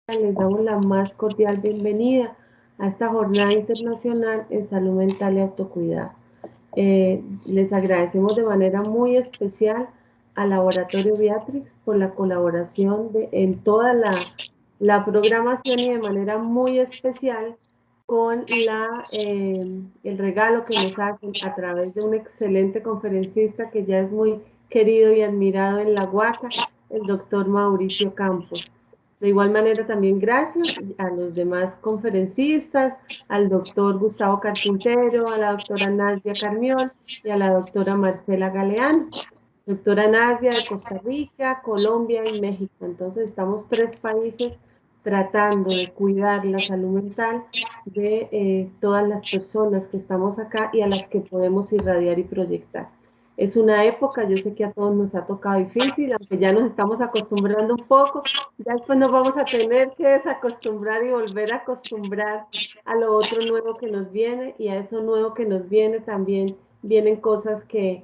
Les damos la más cordial bienvenida a esta Jornada Internacional en Salud Mental y Autocuidado. Les agradecemos de manera muy especial al Laboratorio Viatrix por la colaboración en toda la programación y de manera muy especial con el regalo que nos hacen a través de un excelente conferencista que ya es muy querido y admirado en la Huaca, el doctor Mauricio Campos. De igual manera, también gracias a los demás conferencistas, al doctor Gustavo Carpintero, a la doctora Nadia Carmiol y a la doctora Marcela Galeano. Doctora Nadia de Costa Rica, Colombia y México. Entonces estamos 3 países tratando de cuidar la salud mental de todas las personas que estamos acá y a las que podemos irradiar y proyectar. Es una época, yo sé que a todos nos ha tocado difícil, aunque ya nos estamos acostumbrando un poco, ya después nos vamos a tener que desacostumbrar y volver a acostumbrar a lo otro nuevo que nos viene, y a eso nuevo que nos viene también vienen cosas que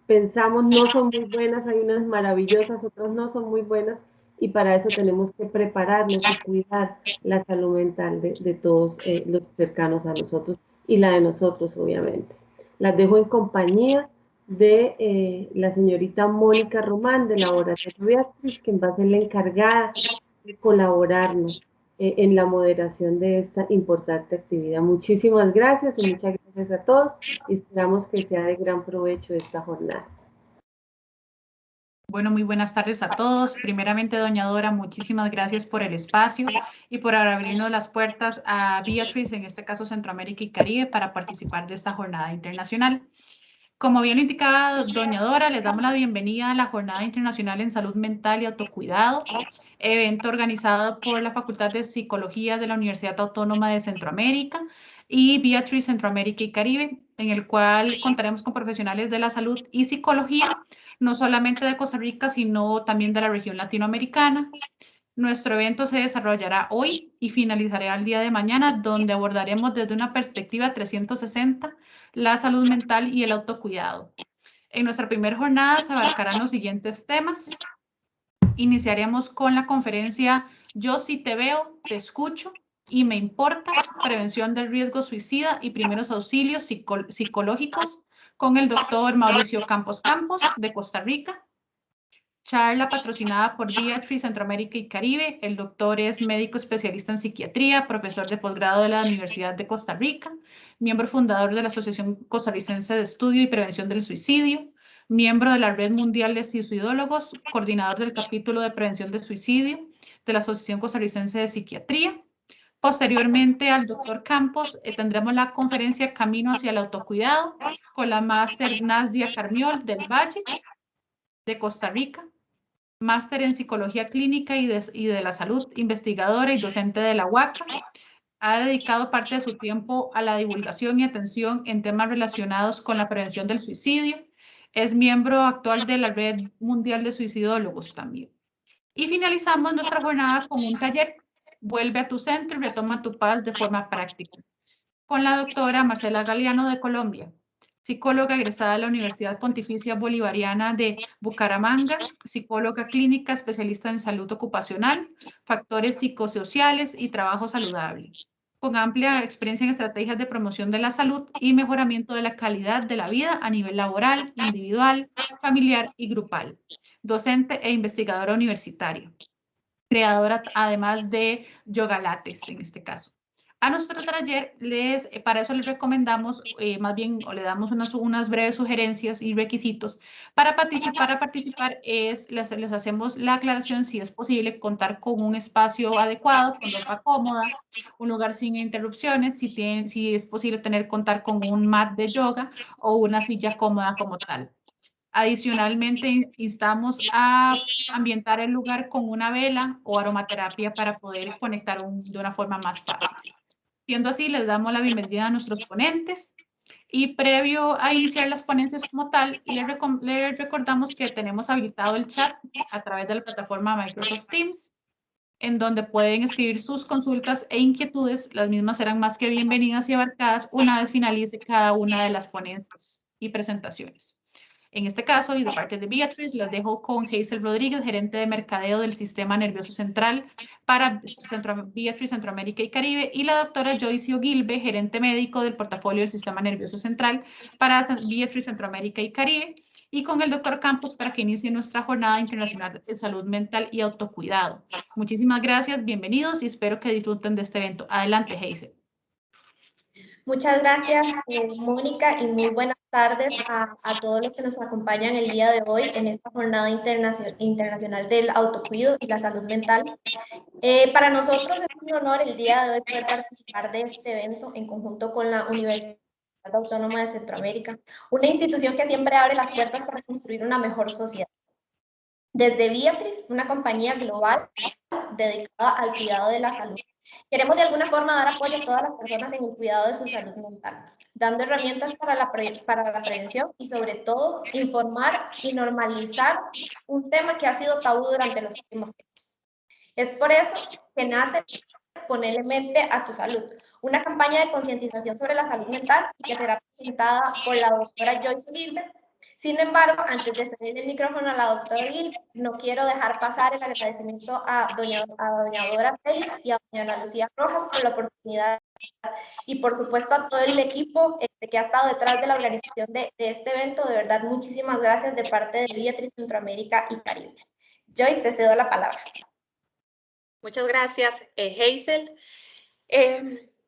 pensamos no son muy buenas, hay unas maravillosas, otras no son muy buenas, y para eso tenemos que prepararnos y cuidar la salud mental de todos los cercanos a nosotros y la de nosotros, obviamente. Las dejo en compañía de la señorita Mónica Román, de Laboratorio Viatrix, quien va a ser la encargada de colaborarnos en la moderación de esta importante actividad. Muchísimas gracias y muchas gracias a todos, y esperamos que sea de gran provecho esta jornada. Bueno, muy buenas tardes a todos. Primeramente, doña Dora, muchísimas gracias por el espacio y por abrirnos las puertas a Viatrix, en este caso Centroamérica y Caribe, para participar de esta jornada internacional. Como bien indicaba doña Dora, les damos la bienvenida a la Jornada Internacional en Salud Mental y Autocuidado, evento organizado por la Facultad de Psicología de la Universidad Autónoma de Centroamérica y Viatrix Centroamérica y Caribe, en el cual contaremos con profesionales de la salud y psicología, no solamente de Costa Rica, sino también de la región latinoamericana. Nuestro evento se desarrollará hoy y finalizará el día de mañana, donde abordaremos desde una perspectiva 360 la salud mental y el autocuidado. En nuestra primera jornada se abarcarán los siguientes temas. Iniciaremos con la conferencia Yo sí te veo, te escucho y me importas, prevención del riesgo suicida y primeros auxilios psicológicos, con el doctor Mauricio Campos de Costa Rica. Charla patrocinada por Viatrix Centroamérica y Caribe. El doctor es médico especialista en psiquiatría, profesor de posgrado de la Universidad de Costa Rica, miembro fundador de la Asociación Costarricense de Estudio y Prevención del Suicidio, miembro de la Red Mundial de Suicidólogos, coordinador del capítulo de prevención de suicidio de la Asociación Costarricense de Psiquiatría. Posteriormente al doctor Campos tendremos la conferencia Camino hacia el autocuidado con la máster Nadia Carmiol del Valle de Costa Rica, máster en Psicología Clínica y de la Salud, investigadora y docente de la UACA. Ha dedicado parte de su tiempo a la divulgación y atención en temas relacionados con la prevención del suicidio. Es miembro actual de la Red Mundial de Suicidólogos también. Y finalizamos nuestra jornada con un taller, Vuelve a tu centro y retoma tu paz de forma práctica, con la doctora Marcela Galeano de Colombia, psicóloga egresada de la Universidad Pontificia Bolivariana de Bucaramanga, psicóloga clínica especialista en salud ocupacional, factores psicosociales y trabajo saludable, con amplia experiencia en estrategias de promoción de la salud y mejoramiento de la calidad de la vida a nivel laboral, individual, familiar y grupal, docente e investigadora universitaria, creadora además de Yoga Lattes en este caso. A nuestro taller, para eso les recomendamos, más bien, o le damos unas breves sugerencias y requisitos. Para participar les hacemos la aclaración si es posible contar con un espacio adecuado, con ropa cómoda, un lugar sin interrupciones, si es posible contar con un mat de yoga o una silla cómoda como tal. Adicionalmente, instamos a ambientar el lugar con una vela o aromaterapia para poder conectar de una forma más fácil. Siendo así, les damos la bienvenida a nuestros ponentes y previo a iniciar las ponencias como tal, les recordamos que tenemos habilitado el chat a través de la plataforma Microsoft Teams, en donde pueden escribir sus consultas e inquietudes. Las mismas serán más que bienvenidas y abarcadas una vez finalice cada una de las ponencias y presentaciones. En este caso, y de parte de Beatrice, las dejo con Hazel Rodríguez, gerente de mercadeo del Sistema Nervioso Central para Beatrice Centroamérica y Caribe, y la doctora Joyce Ogilve, gerente médico del portafolio del Sistema Nervioso Central para Beatrice Centroamérica y Caribe, y con el doctor Campos para que inicie nuestra jornada internacional de salud mental y autocuidado. Muchísimas gracias, bienvenidos y espero que disfruten de este evento. Adelante, Hazel. Muchas gracias, Mónica, y muy buenas tardes a todos los que nos acompañan el día de hoy en esta jornada internacional del autocuidado y la salud mental. Para nosotros es un honor el día de hoy poder participar de este evento en conjunto con la Universidad Autónoma de Centroamérica, una institución que siempre abre las puertas para construir una mejor sociedad. Desde Beatrice, una compañía global dedicada al cuidado de la salud, queremos de alguna forma dar apoyo a todas las personas en el cuidado de su salud mental, dando herramientas para la prevención y sobre todo informar y normalizar un tema que ha sido tabú durante los últimos tiempos. Es por eso que nace Ponele Mente a tu Salud, una campaña de concientización sobre la salud mental y que será presentada por la doctora Joyce Gilbert. Sin embargo, antes de ceder el micrófono a la doctora Gil, no quiero dejar pasar el agradecimiento a doña Dora Celis y a doña Ana Lucía Rojas por la oportunidad y por supuesto a todo el equipo que ha estado detrás de la organización de este evento. De verdad, muchísimas gracias de parte de Beatrice Centroamérica y Caribe. Joyce, te cedo la palabra. Muchas gracias, Hazel.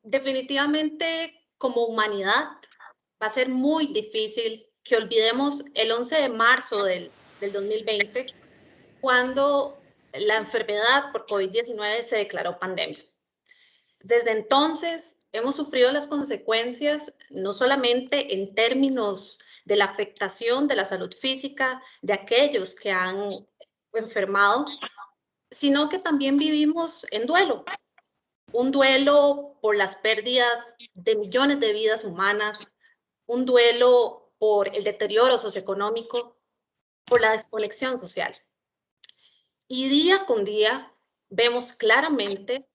Definitivamente, como humanidad, va a ser muy difícil que olvidemos el 11 de marzo del 2020, cuando la enfermedad por COVID-19 se declaró pandemia. Desde entonces, hemos sufrido las consecuencias, no solamente en términos de la afectación de la salud física de aquellos que han enfermado, sino que también vivimos en duelo. Un duelo por las pérdidas de millones de vidas humanas, un duelo por el deterioro socioeconómico, por la desconexión social. Y día con día vemos claramente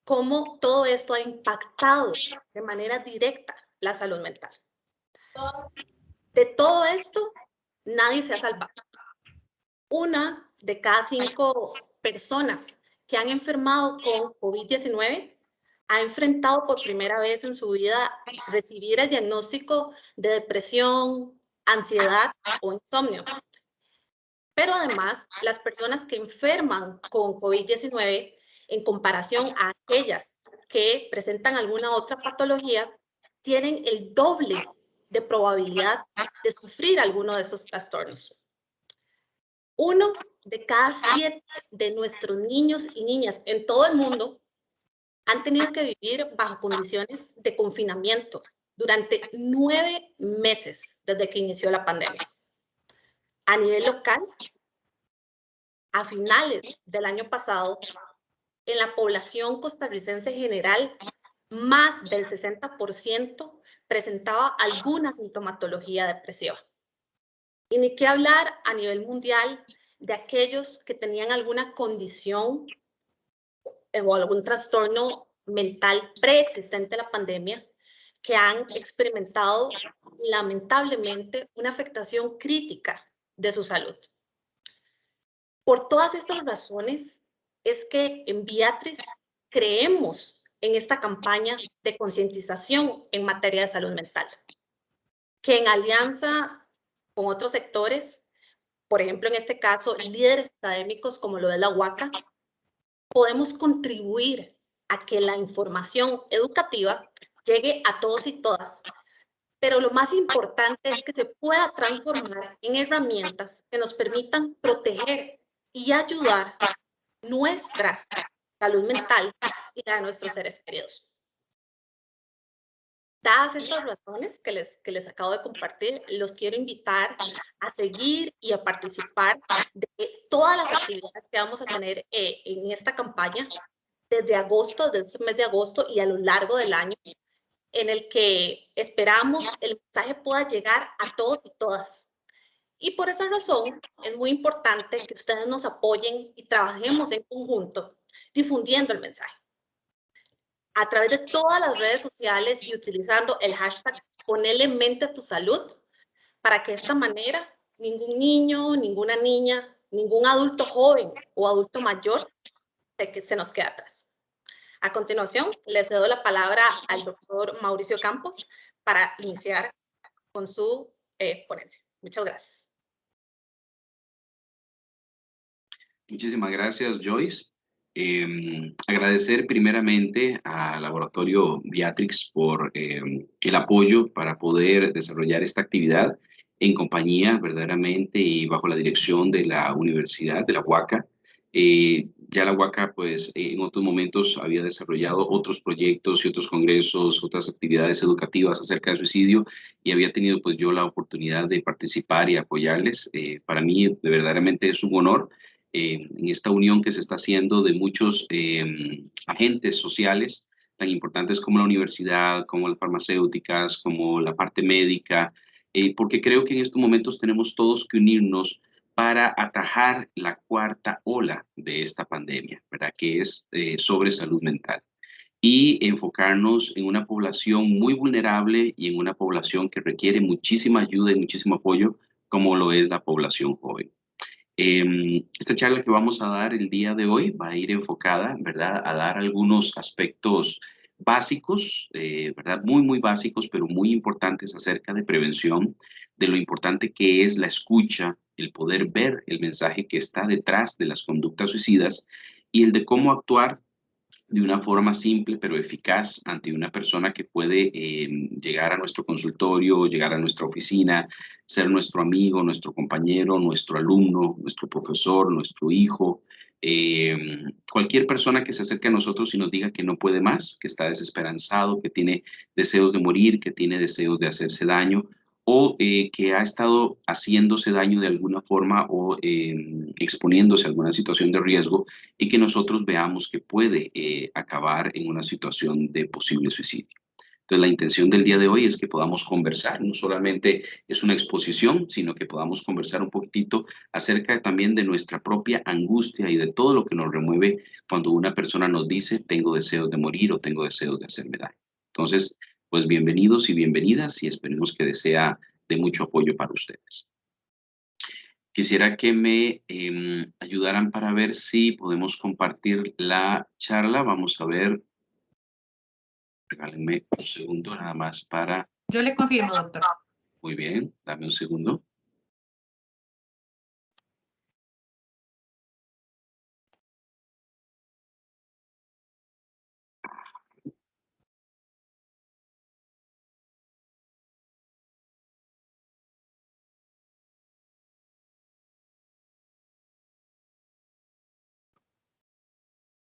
cómo todo esto ha impactado de manera directa la salud mental. De todo esto, nadie se ha salvado. 1 de cada 5 personas que han enfermado con COVID-19 ha enfrentado por primera vez en su vida recibir el diagnóstico de depresión, ansiedad o insomnio. Pero además, las personas que enferman con COVID-19, en comparación a aquellas que presentan alguna otra patología, tienen el doble de probabilidad de sufrir alguno de esos trastornos. 1 de cada 7 de nuestros niños y niñas en todo el mundo han tenido que vivir bajo condiciones de confinamiento durante 9 meses desde que inició la pandemia. A nivel local, a finales del año pasado, en la población costarricense general, más del 60% presentaba alguna sintomatología depresiva. Y ni qué hablar a nivel mundial de aquellos que tenían alguna condición o algún trastorno mental preexistente a la pandemia, que han experimentado lamentablemente una afectación crítica de su salud. Por todas estas razones es que en Beatrice creemos en esta campaña de concientización en materia de salud mental, que en alianza con otros sectores, por ejemplo, en este caso, líderes académicos como lo de la UACA, podemos contribuir a que la información educativa llegue a todos y todas. Pero lo más importante es que se pueda transformar en herramientas que nos permitan proteger y ayudar nuestra salud mental y la de nuestros seres queridos. Dadas estas razones que les acabo de compartir, los quiero invitar a seguir y a participar de todas las actividades que vamos a tener en esta campaña desde este mes de agosto y a lo largo del año, en el que esperamos el mensaje pueda llegar a todos y todas. Y por esa razón es muy importante que ustedes nos apoyen y trabajemos en conjunto difundiendo el mensaje a través de todas las redes sociales y utilizando el hashtag Ponele Mente a tu Salud, para que de esta manera ningún niño, ninguna niña, ningún adulto joven o adulto mayor se nos queda atrás. A continuación, le cedo la palabra al doctor Mauricio Campos para iniciar con su ponencia. Muchas gracias. Muchísimas gracias, Joyce. Agradecer primeramente al Laboratorio Viatrix por el apoyo para poder desarrollar esta actividad en compañía verdaderamente y bajo la dirección de la Universidad de la UACA. Ya la UACA, pues, en otros momentos había desarrollado otros proyectos y otros congresos, otras actividades educativas acerca del suicidio y había tenido, pues, yo la oportunidad de participar y apoyarles. Para mí, verdaderamente es un honor en esta unión que se está haciendo de muchos agentes sociales tan importantes como la universidad, como las farmacéuticas, como la parte médica, porque creo que en estos momentos tenemos todos que unirnos para atajar la cuarta ola de esta pandemia, ¿verdad? Que es sobre salud mental. Y enfocarnos en una población muy vulnerable y en una población que requiere muchísima ayuda y muchísimo apoyo, como lo es la población joven. Esta charla que vamos a dar el día de hoy va a ir enfocada, ¿verdad?, a dar algunos aspectos básicos, ¿verdad?, muy básicos, pero muy importantes acerca de prevención, de lo importante que es la escucha, el poder ver el mensaje que está detrás de las conductas suicidas y el de cómo actuar de una forma simple pero eficaz ante una persona que puede llegar a nuestro consultorio, llegar a nuestra oficina, ser nuestro amigo, nuestro compañero, nuestro alumno, nuestro profesor, nuestro hijo, cualquier persona que se acerque a nosotros y nos diga que no puede más, que está desesperanzado, que tiene deseos de morir, que tiene deseos de hacerse daño o que ha estado haciéndose daño de alguna forma o exponiéndose a alguna situación de riesgo y que nosotros veamos que puede acabar en una situación de posible suicidio. Entonces, la intención del día de hoy es que podamos conversar, no solamente es una exposición, sino que podamos conversar un poquitito acerca también de nuestra propia angustia y de todo lo que nos remueve cuando una persona nos dice tengo deseos de morir o tengo deseos de hacerme daño. Entonces, pues bienvenidos y bienvenidas y esperemos que sea de mucho apoyo para ustedes. Quisiera que me ayudaran para ver si podemos compartir la charla. Vamos a ver. Regálenme un segundo nada más para... Yo le confirmo, doctor. Muy bien, dame un segundo.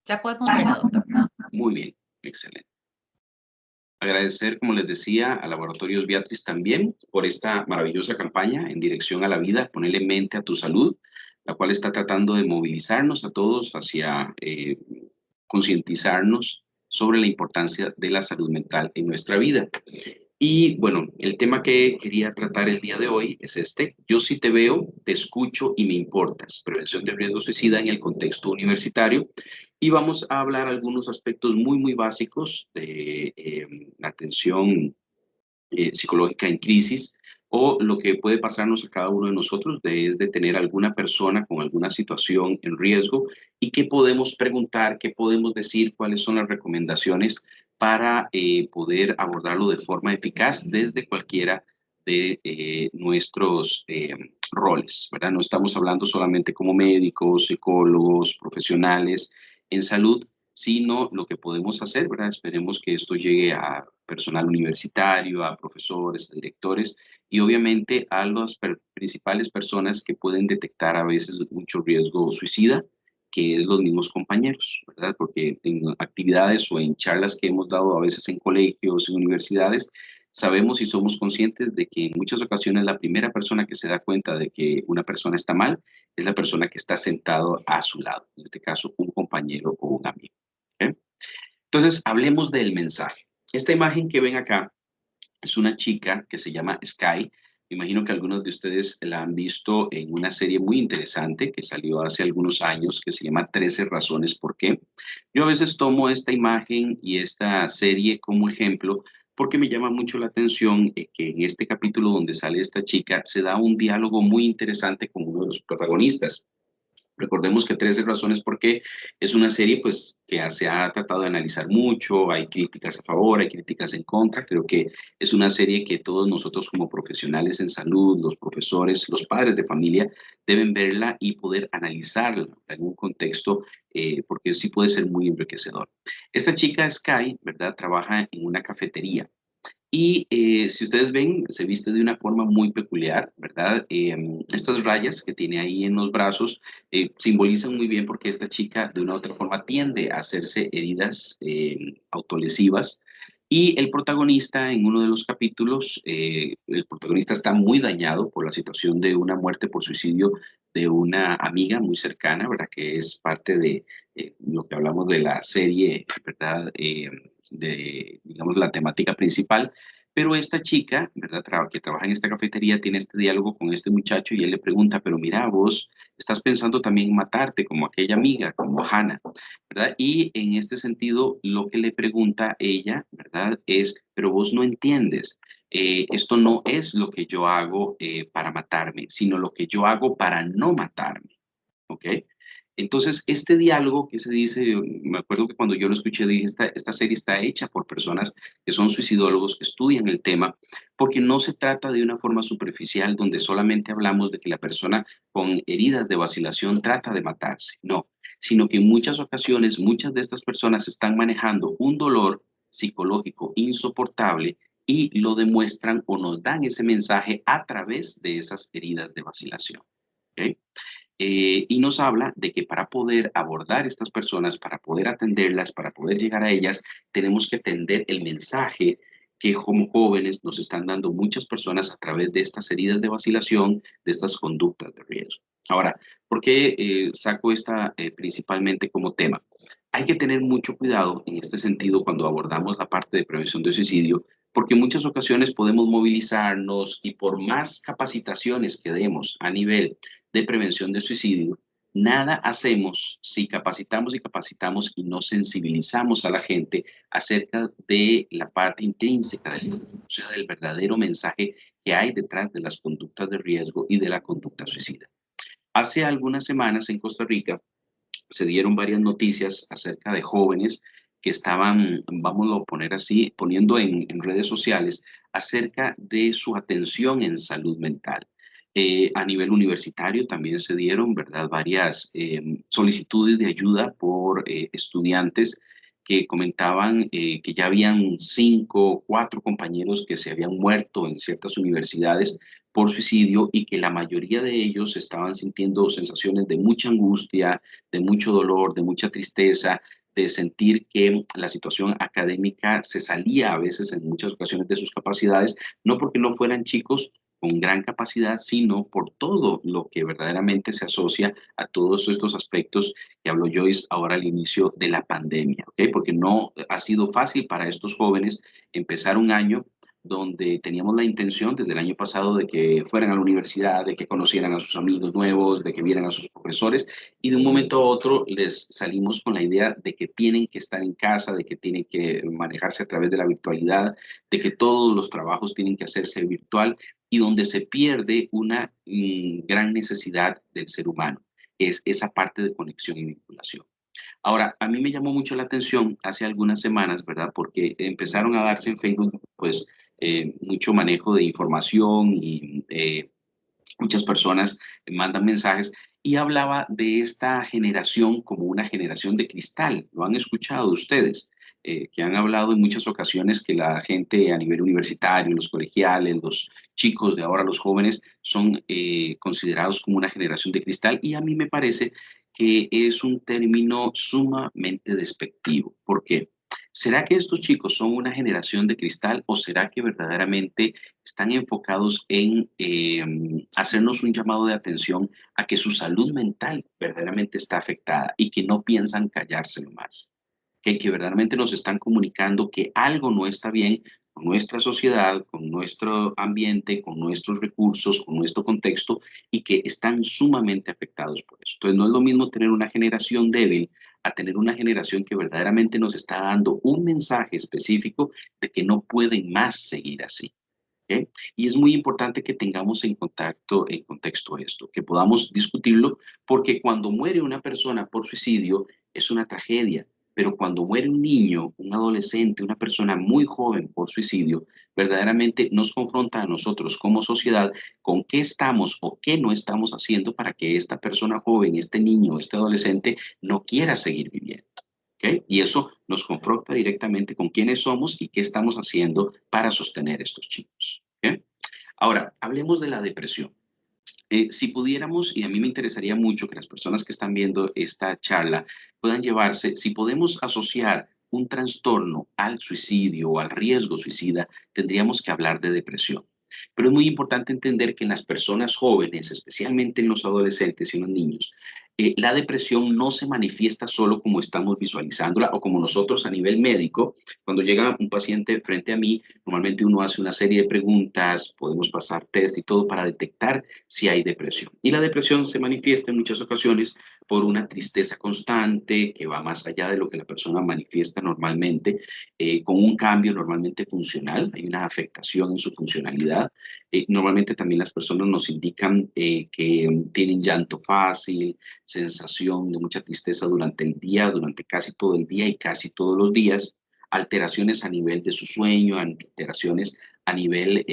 Ya podemos verla, doctor. Muy bien, excelente. Agradecer, como les decía, a Laboratorios Viatrix también por esta maravillosa campaña en dirección a la vida, ponerle mente a tu salud, la cual está tratando de movilizarnos a todos hacia concientizarnos sobre la importancia de la salud mental en nuestra vida. Y bueno, el tema que quería tratar el día de hoy es este. Yo sí te veo, te escucho y me importas. Prevención de riesgo suicida en el contexto universitario. Y vamos a hablar algunos aspectos muy básicos de la atención psicológica en crisis o lo que puede pasarnos a cada uno de nosotros es de tener alguna persona con alguna situación en riesgo y qué podemos preguntar, qué podemos decir, cuáles son las recomendaciones para poder abordarlo de forma eficaz desde cualquiera de nuestros roles, ¿verdad? No estamos hablando solamente como médicos, psicólogos, profesionales en salud, sino lo que podemos hacer, ¿verdad? Esperemos que esto llegue a personal universitario, a profesores, a directores y obviamente a las principales personas que pueden detectar a veces mucho riesgo suicida, que es los mismos compañeros, ¿verdad? Porque en actividades o en charlas que hemos dado a veces en colegios, en universidades, sabemos y somos conscientes de que en muchas ocasiones la primera persona que se da cuenta de que una persona está mal es la persona que está sentado a su lado, en este caso un compañero o un amigo. ¿Okay? Entonces, hablemos del mensaje. Esta imagen que ven acá es una chica que se llama Sky. Me imagino que algunos de ustedes la han visto en una serie muy interesante que salió hace algunos años que se llama 13 razones por qué. Yo a veces tomo esta imagen y esta serie como ejemplo porque me llama mucho la atención que en este capítulo donde sale esta chica se da un diálogo muy interesante con uno de los protagonistas. Recordemos que 13 razones por qué es una serie pues que se ha tratado de analizar mucho, hay críticas a favor, hay críticas en contra, creo que es una serie que todos nosotros como profesionales en salud, los profesores, los padres de familia, deben verla y poder analizarla en un contexto porque sí puede ser muy enriquecedor. Esta chica Sky, ¿verdad? Trabaja en una cafetería. Y si ustedes ven, se viste de una forma muy peculiar, ¿verdad? Estas rayas que tiene ahí en los brazos simbolizan muy bien porque esta chica de una u otra forma tiende a hacerse heridas autolesivas. Y el protagonista en uno de los capítulos, el protagonista está muy dañado por la situación de una muerte por suicidio de una amiga muy cercana, ¿verdad? Que es parte de lo que hablamos de la serie, ¿verdad? De, digamos, la temática principal. Pero esta chica, ¿verdad? Que trabaja en esta cafetería, tiene este diálogo con este muchacho y él le pregunta, pero mira, vos estás pensando también en matarte como aquella amiga, como Hannah, ¿verdad? Y en este sentido, lo que le pregunta ella, ¿verdad? Es, pero vos no entiendes. Esto no es lo que yo hago para matarme, sino lo que yo hago para no matarme, ¿ok? Entonces, este diálogo que se dice, me acuerdo que cuando yo lo escuché, dije, esta serie está hecha por personas que son suicidólogos, que estudian el tema, porque no se trata de una forma superficial donde solamente hablamos de que la persona con heridas de vacilación trata de matarse, no, sino que en muchas ocasiones muchas de estas personas están manejando un dolor psicológico insoportable y lo demuestran o nos dan ese mensaje a través de esas heridas de vacilación. ¿Okay? Y nos habla de que para poder abordar estas personas, para poder atenderlas, para poder llegar a ellas, tenemos que atender el mensaje que como jóvenes nos están dando muchas personas a través de estas heridas de vacilación, de estas conductas de riesgo. Ahora, ¿por qué saco esta principalmente como tema? Hay que tener mucho cuidado en este sentido cuando abordamos la parte de prevención de suicidio, porque en muchas ocasiones podemos movilizarnos y por más capacitaciones que demos a nivel de prevención de suicidio, nada hacemos si capacitamos y capacitamos y no sensibilizamos a la gente acerca de la parte intrínseca, o sea, del verdadero mensaje que hay detrás de las conductas de riesgo y de la conducta suicida. Hace algunas semanas en Costa Rica se dieron varias noticias acerca de jóvenes que estaban, vamos a poner así, poniendo en redes sociales acerca de su atención en salud mental. A nivel universitario también se dieron, ¿verdad?, varias solicitudes de ayuda por estudiantes que comentaban que ya habían 5, 4 compañeros que se habían muerto en ciertas universidades por suicidio y que la mayoría de ellos estaban sintiendo sensaciones de mucha angustia, de mucho dolor, de mucha tristeza, de sentir que la situación académica se salía a veces en muchas ocasiones de sus capacidades, no porque no fueran chicos con gran capacidad, sino por todo lo que verdaderamente se asocia a todos estos aspectos que habló Joyce ahora al inicio de la pandemia, ¿ok? Porque no ha sido fácil para estos jóvenes empezar un año donde teníamos la intención desde el año pasado de que fueran a la universidad, de que conocieran a sus amigos nuevos, de que vieran a sus profesores, y de un momento a otro les salimos con la idea de que tienen que estar en casa, de que tienen que manejarse a través de la virtualidad, de que todos los trabajos tienen que hacerse virtual, y donde se pierde una gran necesidad del ser humano, que es esa parte de conexión y vinculación. Ahora, a mí me llamó mucho la atención hace algunas semanas, ¿verdad? Porque empezaron a darse en Facebook, pues, mucho manejo de información y muchas personas mandan mensajes y hablaba de esta generación como una generación de cristal. ¿Lo han escuchado ustedes? Que han hablado en muchas ocasiones que la gente a nivel universitario, los colegiales, los chicos de ahora, los jóvenes, son considerados como una generación de cristal y a mí me parece que es un término sumamente despectivo. ¿Por qué? ¿Será que estos chicos son una generación de cristal o será que verdaderamente están enfocados en hacernos un llamado de atención a que su salud mental verdaderamente está afectada y que no piensan callárselo más? Que verdaderamente nos están comunicando que algo no está bien con nuestra sociedad, con nuestro ambiente, con nuestros recursos, con nuestro contexto y que están sumamente afectados por eso. Entonces no es lo mismo tener una generación débil a tener una generación que verdaderamente nos está dando un mensaje específico de que no pueden más seguir así. ¿Okay? Y es muy importante que tengamos en contexto esto, que podamos discutirlo, porque cuando muere una persona por suicidio es una tragedia, pero cuando muere un niño, un adolescente, una persona muy joven por suicidio, verdaderamente nos confronta a nosotros como sociedad con qué estamos o qué no estamos haciendo para que esta persona joven, este niño, este adolescente no quiera seguir viviendo. ¿Okay? Y eso nos confronta directamente con quiénes somos y qué estamos haciendo para sostener estos chicos. ¿Okay? Ahora, hablemos de la depresión. Si pudiéramos, y a mí me interesaría mucho que las personas que están viendo esta charla puedan llevarse, si podemos asociar un trastorno al suicidio o al riesgo suicida, tendríamos que hablar de depresión. Pero es muy importante entender que en las personas jóvenes, especialmente en los adolescentes y en los niños, la depresión no se manifiesta solo como estamos visualizándola o como nosotros a nivel médico. Cuando llega un paciente frente a mí, normalmente uno hace una serie de preguntas, podemos pasar test y todo para detectar si hay depresión. Y la depresión se manifiesta en muchas ocasiones por una tristeza constante que va más allá de lo que la persona manifiesta normalmente, con un cambio normalmente funcional, hay una afectación en su funcionalidad. Normalmente también las personas nos indican que tienen llanto fácil, sensación de mucha tristeza durante el día, durante casi todo el día y casi todos los días, alteraciones a nivel de su sueño, alteraciones a nivel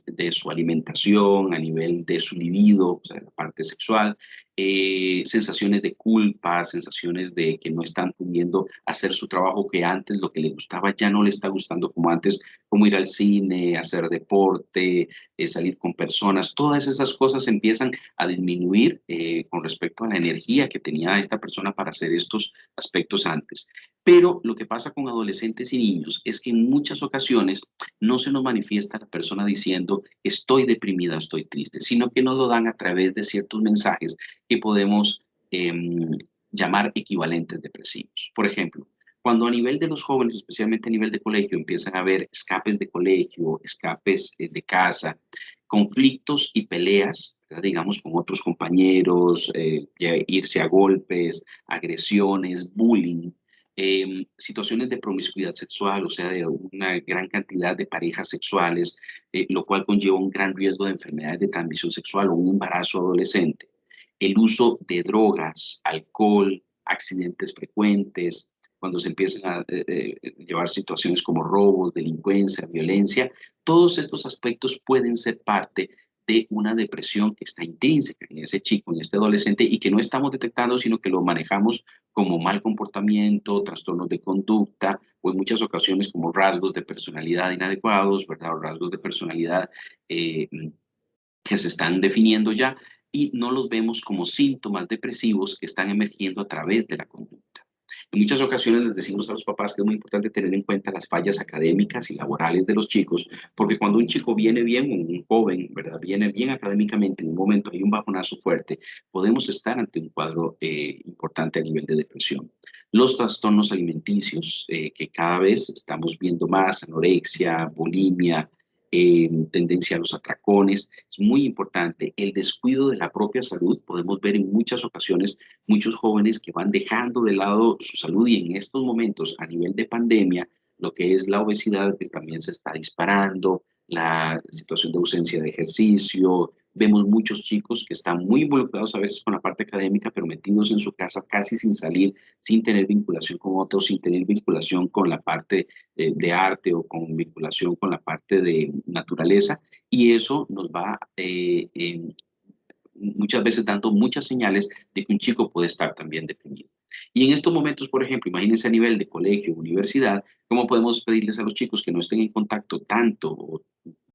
de su alimentación, a nivel de su libido, o sea, la parte sexual, sensaciones de culpa, sensaciones de que no están pudiendo hacer su trabajo que antes, lo que le gustaba ya no le está gustando como antes, como ir al cine, hacer deporte, salir con personas, todas esas cosas empiezan a disminuir con respecto a la energía que tenía esta persona para hacer estos aspectos antes. Pero lo que pasa con adolescentes y niños es que en muchas ocasiones no se nos manifiesta la persona diciendo estoy deprimida, estoy triste, sino que nos lo dan a través de ciertos mensajes que podemos llamar equivalentes depresivos. Por ejemplo, cuando a nivel de los jóvenes, especialmente a nivel de colegio, empiezan a haber escapes de colegio, escapes de casa, conflictos y peleas, ¿verdad? Digamos, con otros compañeros, irse a golpes, agresiones, bullying, situaciones de promiscuidad sexual, o sea, de una gran cantidad de parejas sexuales, lo cual conlleva un gran riesgo de enfermedades de transmisión sexual o un embarazo adolescente. El uso de drogas, alcohol, accidentes frecuentes, cuando se empiezan a llevar situaciones como robos, delincuencia, violencia, todos estos aspectos pueden ser parte de una depresión que está intrínseca en ese chico, en este adolescente, y que no estamos detectando, sino que lo manejamos como mal comportamiento, trastornos de conducta, o en muchas ocasiones como rasgos de personalidad inadecuados, ¿verdad? O rasgos de personalidad que se están definiendo ya, y no los vemos como síntomas depresivos que están emergiendo a través de la conducta. En muchas ocasiones les decimos a los papás que es muy importante tener en cuenta las fallas académicas y laborales de los chicos, porque cuando un chico viene bien, un joven, ¿verdad? Viene bien académicamente, en un momento hay un bajonazo fuerte, podemos estar ante un cuadro importante a nivel de depresión. Los trastornos alimenticios, que cada vez estamos viendo más, anorexia, bulimia, tendencia a los atracones, es muy importante. El descuido de la propia salud, podemos ver en muchas ocasiones muchos jóvenes que van dejando de lado su salud y en estos momentos a nivel de pandemia, lo que es la obesidad que también se está disparando, la situación de ausencia de ejercicio. Vemos muchos chicos que están muy involucrados a veces con la parte académica, pero metidos en su casa casi sin salir, sin tener vinculación con otros, sin tener vinculación con la parte de arte o con vinculación con la parte de naturaleza. Y eso nos va muchas veces dando muchas señales de que un chico puede estar también deprimido. Y en estos momentos, por ejemplo, imagínense a nivel de colegio, universidad, ¿cómo podemos pedirles a los chicos que no estén en contacto tanto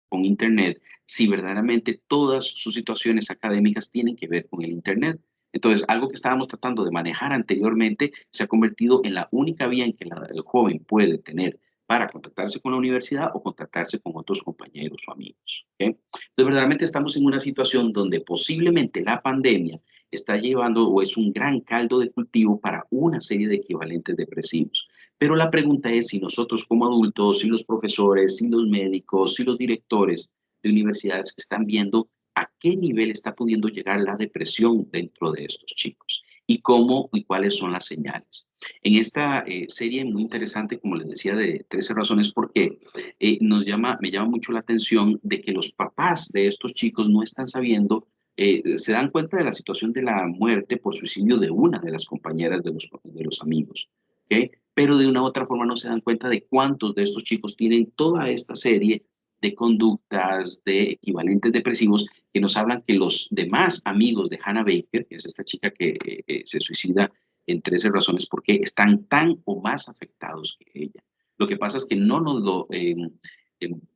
con Internet si verdaderamente todas sus situaciones académicas tienen que ver con el Internet? Entonces, algo que estábamos tratando de manejar anteriormente se ha convertido en la única vía en que el joven puede tener para contactarse con la universidad o contactarse con otros compañeros o amigos. ¿Okay? Entonces, verdaderamente estamos en una situación donde posiblemente la pandemia está llevando o es un gran caldo de cultivo para una serie de equivalentes depresivos. Pero la pregunta es si nosotros como adultos, si los profesores, si los médicos, si los directores de universidades están viendo a qué nivel está pudiendo llegar la depresión dentro de estos chicos. y cómo y cuáles son las señales. En esta serie muy interesante, como les decía, de 13 razones por qué, me llama mucho la atención de que los papás de estos chicos no están sabiendo, se dan cuenta de la situación de la muerte por suicidio de una de las compañeras de los amigos, ¿ok? Pero de una u otra forma no se dan cuenta de cuántos de estos chicos tienen toda esta serie de conductas, de equivalentes depresivos, que nos hablan que los demás amigos de Hannah Baker, que es esta chica que se suicida en 13 razones por qué, están tan o más afectados que ella. Lo que pasa es que no nos lo,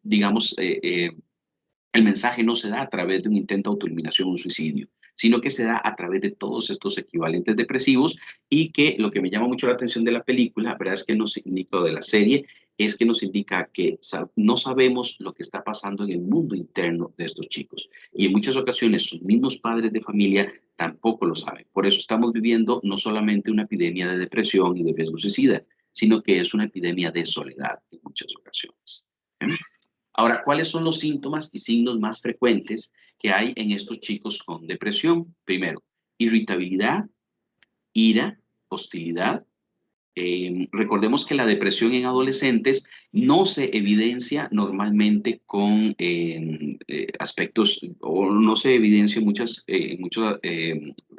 digamos, el mensaje no se da a través de un intento de autoeliminación o un suicidio, sino que se da a través de todos estos equivalentes depresivos, y que lo que me llama mucho la atención de la película, verdad, es que nos indica, de la serie, es que nos indica que no sabemos lo que está pasando en el mundo interno de estos chicos, y en muchas ocasiones sus mismos padres de familia tampoco lo saben. Por eso estamos viviendo no solamente una epidemia de depresión y de riesgo suicida, sino que es una epidemia de soledad en muchas ocasiones. Ahora, ¿cuáles son los síntomas y signos más frecuentes que hay en estos chicos con depresión? Primero, irritabilidad, ira, hostilidad. Recordemos que la depresión en adolescentes no se evidencia normalmente con aspectos, o no se evidencia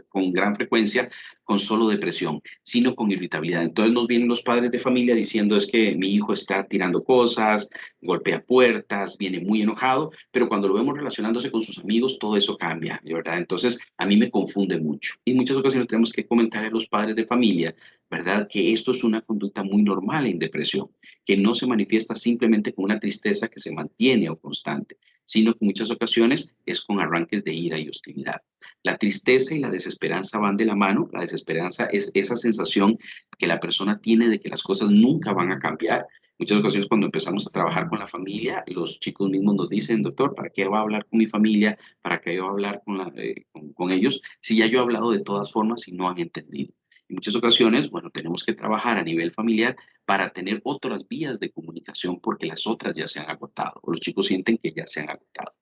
con gran frecuencia con solo depresión, sino con irritabilidad. Entonces nos vienen los padres de familia diciendo: es que mi hijo está tirando cosas, golpea puertas, viene muy enojado, pero cuando lo vemos relacionándose con sus amigos, todo eso cambia, ¿verdad? Entonces a mí me confunde mucho. Y en muchas ocasiones tenemos que comentarle a los padres de familia, ¿verdad?, que esto es una conducta muy normal en depresión, que no se manifiesta simplemente con una tristeza que se mantiene o constante, sino que en muchas ocasiones es con arranques de ira y hostilidad. La tristeza y la desesperanza van de la mano. La desesperanza es esa sensación que la persona tiene de que las cosas nunca van a cambiar. Muchas ocasiones, cuando empezamos a trabajar con la familia, los chicos mismos nos dicen: doctor, ¿para qué va a hablar con mi familia? ¿Para qué va a hablar con ellos? Si ya yo he hablado de todas formas y no han entendido. En muchas ocasiones, bueno, tenemos que trabajar a nivel familiar para tener otras vías de comunicación, porque las otras ya se han agotado, o los chicos sienten que ya se han agotado.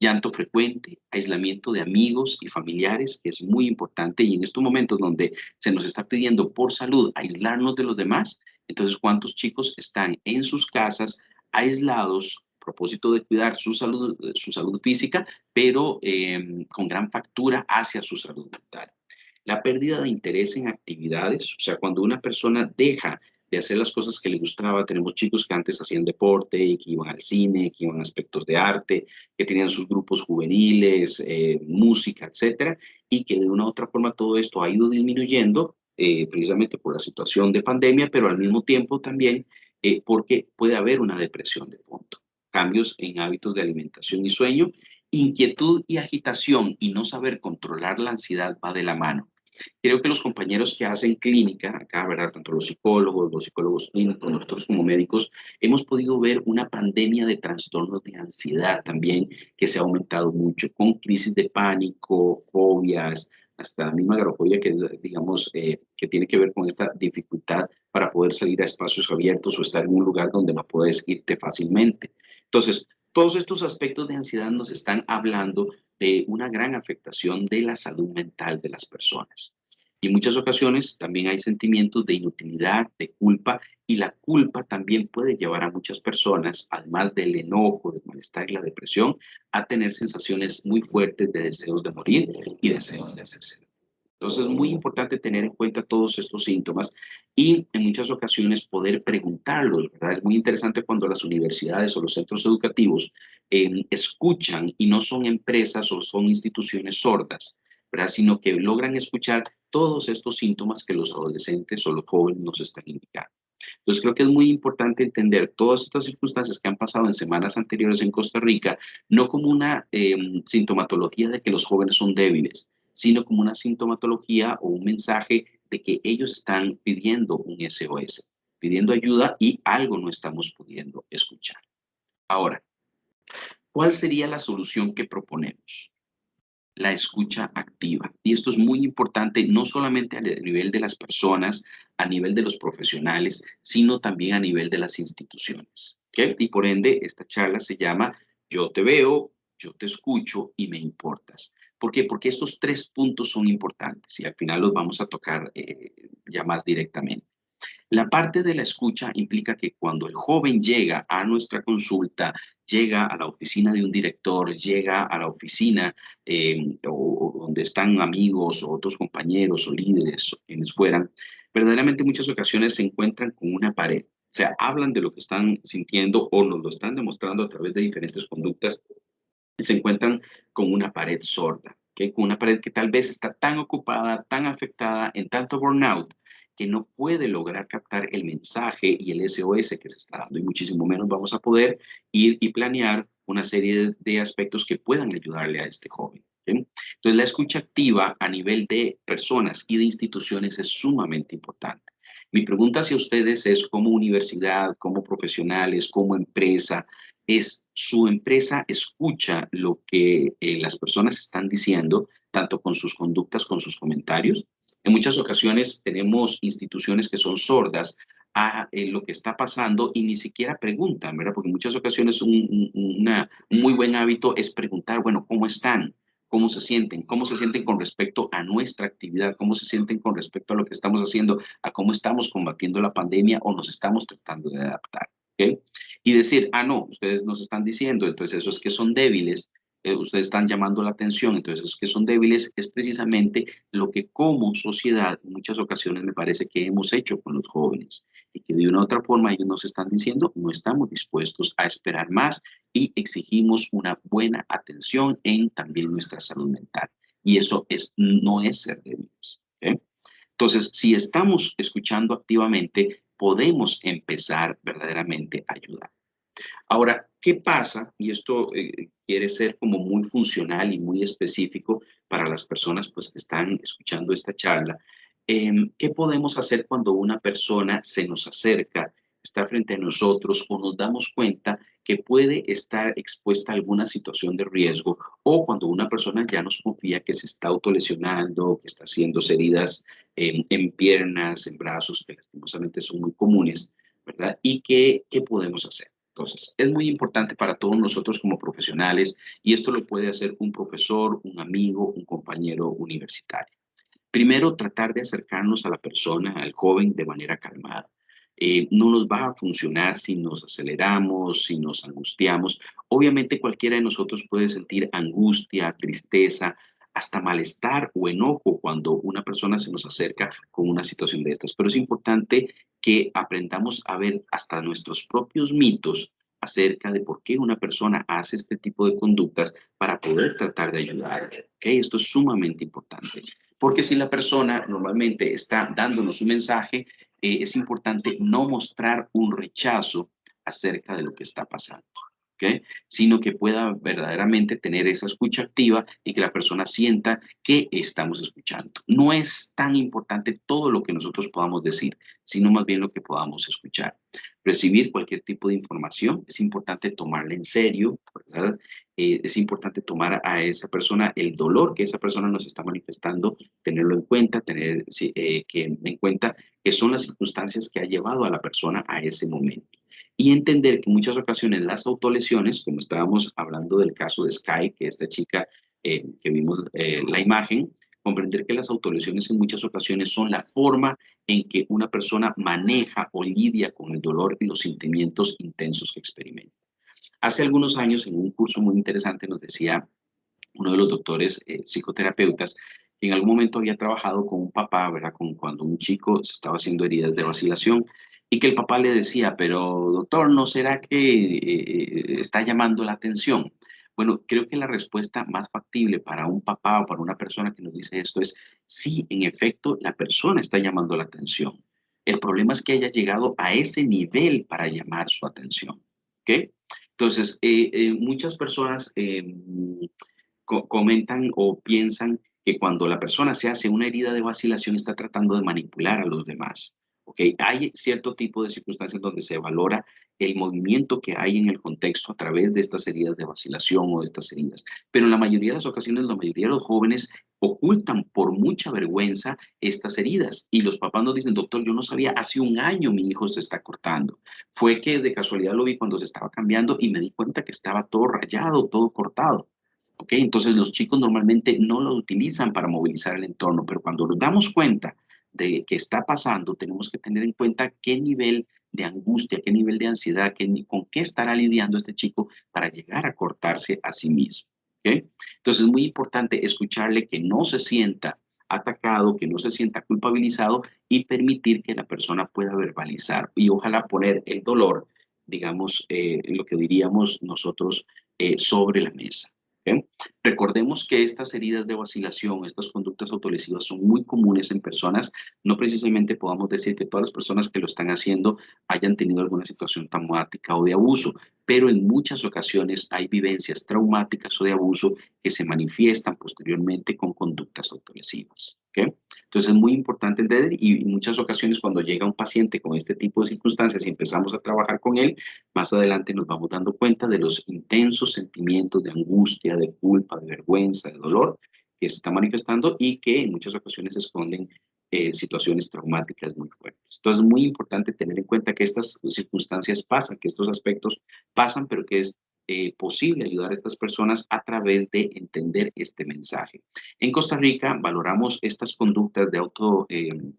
Llanto frecuente, aislamiento de amigos y familiares, que es muy importante, y en estos momentos donde se nos está pidiendo por salud aislarnos de los demás, entonces, ¿cuántos chicos están en sus casas aislados a propósito de cuidar su salud física, pero con gran factura hacia su salud mental? La pérdida de interés en actividades, o sea, cuando una persona deja de hacer las cosas que le gustaba. Tenemos chicos que antes hacían deporte y que iban al cine, que iban a aspectos de arte, que tenían sus grupos juveniles, música, etcétera, y que de una u otra forma todo esto ha ido disminuyendo, precisamente por la situación de pandemia, pero al mismo tiempo también porque puede haber una depresión de fondo. Cambios en hábitos de alimentación y sueño, inquietud y agitación, y no saber controlar la ansiedad va de la mano. Creo que los compañeros que hacen clínica acá, ¿verdad?, tanto los psicólogos clínicos, nosotros como médicos, hemos podido ver una pandemia de trastornos de ansiedad también, que se ha aumentado mucho, con crisis de pánico, fobias, hasta la misma agorafobia, que digamos que tiene que ver con esta dificultad para poder salir a espacios abiertos o estar en un lugar donde no puedes irte fácilmente. Entonces, todos estos aspectos de ansiedad nos están hablando de una gran afectación de la salud mental de las personas. Y en muchas ocasiones también hay sentimientos de inutilidad, de culpa, y la culpa también puede llevar a muchas personas, además del enojo, del malestar y la depresión, a tener sensaciones muy fuertes de deseos de morir y deseos de hacerse daño. Entonces es muy importante tener en cuenta todos estos síntomas y en muchas ocasiones poder preguntarlos, ¿verdad? Es muy interesante cuando las universidades o los centros educativos escuchan, y no son empresas o son instituciones sordas, ¿verdad?, sino que logran escuchar todos estos síntomas que los adolescentes o los jóvenes nos están indicando. Entonces creo que es muy importante entender todas estas circunstancias que han pasado en semanas anteriores en Costa Rica, no como una sintomatología de que los jóvenes son débiles, sino como una sintomatología o un mensaje de que ellos están pidiendo un SOS, pidiendo ayuda, y algo no estamos pudiendo escuchar. Ahora, ¿cuál sería la solución que proponemos? La escucha activa. Y esto es muy importante, no solamente a nivel de las personas, a nivel de los profesionales, sino también a nivel de las instituciones. ¿Okay? Y por ende, esta charla se llama Yo te veo, yo te escucho y me importas. ¿Por qué? Porque estos 3 puntos son importantes y al final los vamos a tocar ya más directamente. La parte de la escucha implica que cuando el joven llega a nuestra consulta, llega a la oficina de un director, llega a la oficina o donde están amigos o otros compañeros o líderes o quienes fueran, verdaderamente en muchas ocasiones se encuentran con una pared. O sea, hablan de lo que están sintiendo o nos lo están demostrando a través de diferentes conductas y se encuentran con una pared sorda, ¿okay? Con una pared que tal vez está tan ocupada, tan afectada, en tanto burnout, que no puede lograr captar el mensaje y el SOS que se está dando, y muchísimo menos vamos a poder ir y planear una serie de aspectos que puedan ayudarle a este joven. ¿Okay? Entonces, la escucha activa a nivel de personas y de instituciones es sumamente importante. Mi pregunta hacia ustedes es, como universidad, como profesionales, como empresa, es su empresa escucha lo que las personas están diciendo, tanto con sus conductas, con sus comentarios. En muchas ocasiones tenemos instituciones que son sordas a lo que está pasando y ni siquiera preguntan, ¿verdad? Porque en muchas ocasiones un muy buen hábito es preguntar, bueno, ¿cómo están? ¿Cómo se sienten? ¿Cómo se sienten con respecto a nuestra actividad? ¿Cómo se sienten con respecto a lo que estamos haciendo? ¿A cómo estamos combatiendo la pandemia o nos estamos tratando de adaptar? ¿Okay? Y decir, ah, no, ustedes nos están diciendo, entonces eso es que son débiles, ustedes están llamando la atención, entonces esos que son débiles es precisamente lo que como sociedad en muchas ocasiones me parece que hemos hecho con los jóvenes y que de una u otra forma ellos nos están diciendo no estamos dispuestos a esperar más y exigimos una buena atención en también nuestra salud mental. Y eso no es ser débiles. ¿Okay? Entonces, si estamos escuchando activamente, podemos empezar verdaderamente a ayudar. Ahora, ¿qué pasa? Y esto quiere ser como muy funcional y muy específico para las personas pues, que están escuchando esta charla. ¿Qué podemos hacer cuando una persona se nos acerca, está frente a nosotros o nos damos cuenta que puede estar expuesta a alguna situación de riesgo, o cuando una persona ya nos confía que se está autolesionando, que está haciendo heridas en piernas, en brazos, que lastimosamente son muy comunes, ¿verdad? ¿Y qué podemos hacer? Entonces, es muy importante para todos nosotros como profesionales, y esto lo puede hacer un profesor, un amigo, un compañero universitario. Primero, tratar de acercarnos a la persona, al joven, de manera calmada. No nos va a funcionar si nos aceleramos, si nos angustiamos. Obviamente cualquiera de nosotros puede sentir angustia, tristeza, hasta malestar o enojo cuando una persona se nos acerca con una situación de estas. Pero es importante que aprendamos a ver hasta nuestros propios mitos acerca de por qué una persona hace este tipo de conductas para poder tratar de ayudar. ¿Okay? Esto es sumamente importante. Porque si la persona normalmente está dándonos un mensaje, es importante no mostrar un rechazo acerca de lo que está pasando, ¿okay? Sino que pueda verdaderamente tener esa escucha activa y que la persona sienta que estamos escuchando. No es tan importante todo lo que nosotros podamos decir, sino más bien lo que podamos escuchar. Recibir cualquier tipo de información es importante tomarla en serio, ¿verdad? Es importante tomar a esa persona el dolor que esa persona nos está manifestando, tenerlo en cuenta, tener en cuenta que son las circunstancias que ha llevado a la persona a ese momento. Y entender que en muchas ocasiones las autolesiones, como estábamos hablando del caso de Sky, que esta chica que vimos la imagen, comprender que las autolesiones en muchas ocasiones son la forma en que una persona maneja o lidia con el dolor y los sentimientos intensos que experimenta. Hace algunos años, en un curso muy interesante, nos decía uno de los doctores psicoterapeutas que en algún momento había trabajado con un papá, ¿verdad? Cuando un chico se estaba haciendo heridas de vacilación, y que el papá le decía, pero doctor, ¿no será que está llamando la atención? Bueno, creo que la respuesta más factible para un papá o para una persona que nos dice esto es, sí, en efecto, la persona está llamando la atención. El problema es que haya llegado a ese nivel para llamar su atención. ¿Ok? Entonces, muchas personas comentan o piensan que cuando la persona se hace una herida de vacilación está tratando de manipular a los demás. ¿Okay? Hay cierto tipo de circunstancias donde se valora el movimiento que hay en el contexto a través de estas heridas de vacilación o de estas heridas. Pero en la mayoría de las ocasiones, la mayoría de los jóvenes ocultan por mucha vergüenza estas heridas. Y los papás nos dicen, doctor, yo no sabía, hace un año mi hijo se está cortando. Fue que de casualidad lo vi cuando se estaba cambiando y me di cuenta que estaba todo rayado, todo cortado. ¿ok? Entonces los chicos normalmente no lo utilizan para movilizar el entorno, pero cuando nos damos cuenta de que está pasando, tenemos que tener en cuenta qué nivel de angustia, qué nivel de ansiedad, con qué estará lidiando este chico para llegar a cortarse a sí mismo, ¿ok? Entonces es muy importante escucharle, que no se sienta atacado, que no se sienta culpabilizado y permitir que la persona pueda verbalizar y ojalá poner el dolor, digamos, lo que diríamos nosotros, sobre la mesa. ¿Okay? Recordemos que estas heridas de vacilación, estas conductas autolesivas son muy comunes en personas. No precisamente podamos decir que todas las personas que lo están haciendo hayan tenido alguna situación traumática o de abuso, pero en muchas ocasiones hay vivencias traumáticas o de abuso que se manifiestan posteriormente con conductas autolesivas. ¿Okay? Entonces es muy importante entender, y en muchas ocasiones cuando llega un paciente con este tipo de circunstancias y empezamos a trabajar con él, más adelante nos vamos dando cuenta de los intensos sentimientos de angustia, de culpa, de vergüenza, de dolor que se están manifestando y que en muchas ocasiones esconden situaciones traumáticas muy fuertes. Entonces es muy importante tener en cuenta que estas circunstancias pasan, que estos aspectos pasan, pero que es posible ayudar a estas personas a través de entender este mensaje. En Costa Rica valoramos estas conductas de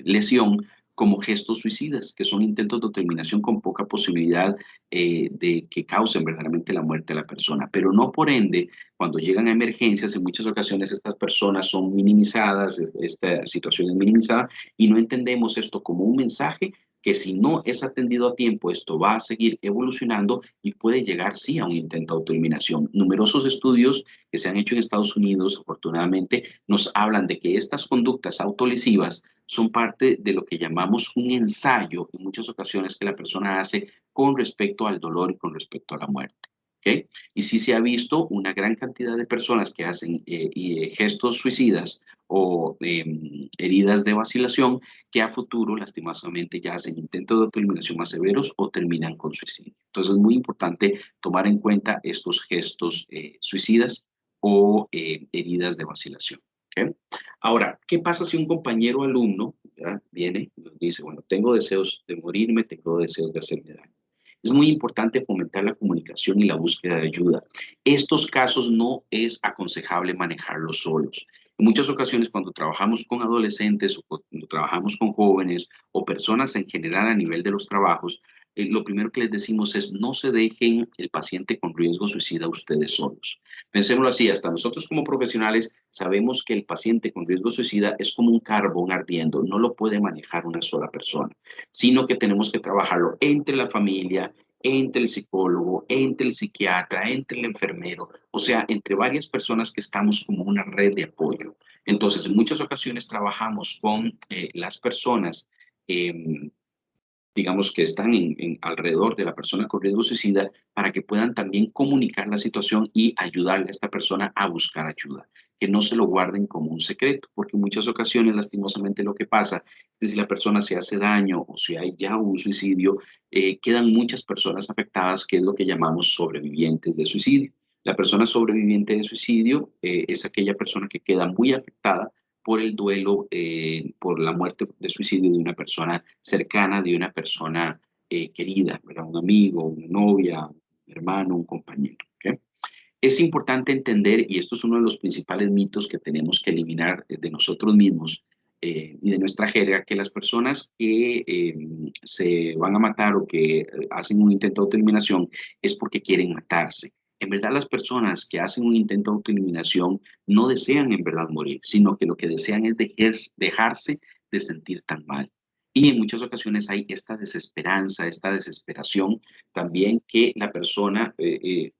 lesión como gestos suicidas, que son intentos de autoeliminación con poca posibilidad de que causen verdaderamente la muerte de la persona. Pero no por ende, cuando llegan a emergencias, en muchas ocasiones estas personas son minimizadas, esta situación es minimizada, y no entendemos esto como un mensaje que si no es atendido a tiempo, esto va a seguir evolucionando y puede llegar, sí, a un intento de autoeliminación. Numerosos estudios que se han hecho en Estados Unidos, afortunadamente, nos hablan de que estas conductas autolesivas son parte de lo que llamamos un ensayo, en muchas ocasiones, que la persona hace con respecto al dolor y con respecto a la muerte. ¿Okay? Y sí se ha visto una gran cantidad de personas que hacen gestos suicidas o heridas de vacilación que a futuro, lastimosamente, ya hacen intentos de autoeliminación más severos o terminan con suicidio. Entonces es muy importante tomar en cuenta estos gestos suicidas o heridas de vacilación. ¿Okay? Ahora, ¿qué pasa si un compañero alumno viene y nos dice, bueno, tengo deseos de morirme, tengo deseos de hacerme daño? Es muy importante fomentar la comunicación y la búsqueda de ayuda. Estos casos no es aconsejable manejarlos solos. En muchas ocasiones, cuando trabajamos con adolescentes o cuando trabajamos con jóvenes o personas en general a nivel de los trabajos, lo primero que les decimos es no se dejen el paciente con riesgo suicida ustedes solos. Pensémoslo así, hasta nosotros como profesionales sabemos que el paciente con riesgo suicida es como un carbón ardiendo, no lo puede manejar una sola persona, sino que tenemos que trabajarlo entre la familia, entre el psicólogo, entre el psiquiatra, entre el enfermero, o sea, entre varias personas que estamos como una red de apoyo. Entonces, en muchas ocasiones trabajamos con las personas digamos, que están alrededor de la persona con riesgo suicida para que puedan también comunicar la situación y ayudarle a esta persona a buscar ayuda, que no se lo guarden como un secreto, porque en muchas ocasiones, lastimosamente, lo que pasa es que si la persona se hace daño o si hay ya un suicidio, quedan muchas personas afectadas, que es lo que llamamos sobrevivientes de suicidio. La persona sobreviviente de suicidio es aquella persona que queda muy afectada por el duelo, por la muerte de suicidio de una persona cercana, de una persona querida, ¿verdad? Un amigo, una novia, un hermano, un compañero. ¿Okay? Es importante entender, y esto es uno de los principales mitos que tenemos que eliminar de nosotros mismos y de nuestra jerga, que las personas que se van a matar o que hacen un intento de autoeliminación es porque quieren matarse. En verdad, las personas que hacen un intento de autoeliminación no desean en verdad morir, sino que lo que desean es dejarse de sentir tan mal. Y en muchas ocasiones hay esta desesperanza, esta desesperación también, que la persona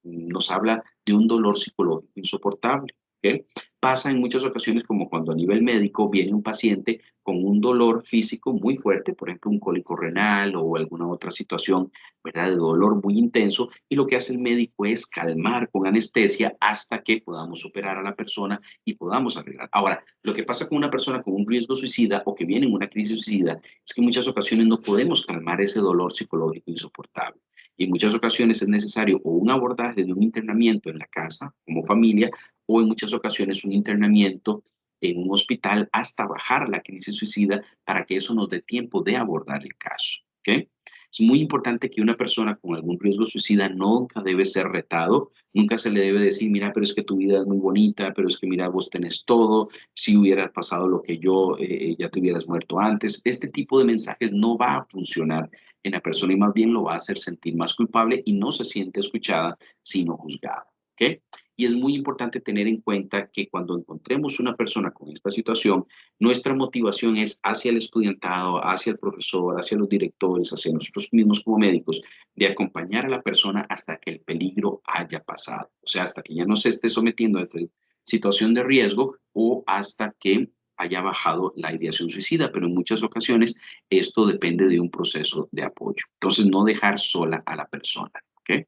nos habla de un dolor psicológico insoportable. ¿Okay? Pasa en muchas ocasiones como cuando a nivel médico viene un paciente con un dolor físico muy fuerte, por ejemplo un cólico renal o alguna otra situación, ¿verdad?, de dolor muy intenso, y lo que hace el médico es calmar con anestesia hasta que podamos operar a la persona y podamos arreglar. Ahora, lo que pasa con una persona con un riesgo suicida o que viene en una crisis suicida es que en muchas ocasiones no podemos calmar ese dolor psicológico insoportable. Y en muchas ocasiones es necesario o un abordaje de un internamiento en la casa, como familia, o en muchas ocasiones un internamiento en un hospital hasta bajar la crisis suicida para que eso nos dé tiempo de abordar el caso. ¿Okay? Es muy importante que una persona con algún riesgo suicida nunca debe ser retado, nunca se le debe decir, mira, pero es que tu vida es muy bonita, pero es que mira, vos tenés todo, si hubiera pasado lo que yo, ya te hubieras muerto antes. Este tipo de mensajes no va a funcionar en la persona y más bien lo va a hacer sentir más culpable y no se siente escuchada, sino juzgada. ¿Ok? Y es muy importante tener en cuenta que cuando encontremos una persona con esta situación, nuestra motivación es hacia el estudiantado, hacia el profesor, hacia los directores, hacia nosotros mismos como médicos, de acompañar a la persona hasta que el peligro haya pasado. O sea, hasta que ya no se esté sometiendo a esta situación de riesgo o hasta que haya bajado la ideación suicida, pero en muchas ocasiones esto depende de un proceso de apoyo. Entonces, no dejar sola a la persona. ¿Ok?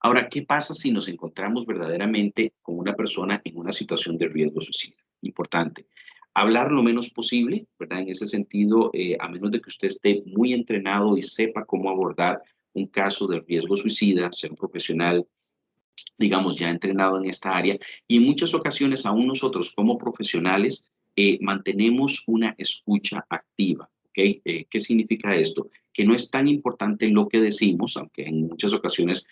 Ahora, ¿qué pasa si nos encontramos verdaderamente con una persona en una situación de riesgo suicida? Importante. Hablar lo menos posible, ¿verdad? En ese sentido, a menos de que usted esté muy entrenado y sepa cómo abordar un caso de riesgo suicida, ser un profesional, digamos, ya entrenado en esta área. Y en muchas ocasiones, aún nosotros como profesionales, mantenemos una escucha activa. ¿Ok? ¿Qué significa esto? Que no es tan importante lo que decimos, aunque en muchas ocasiones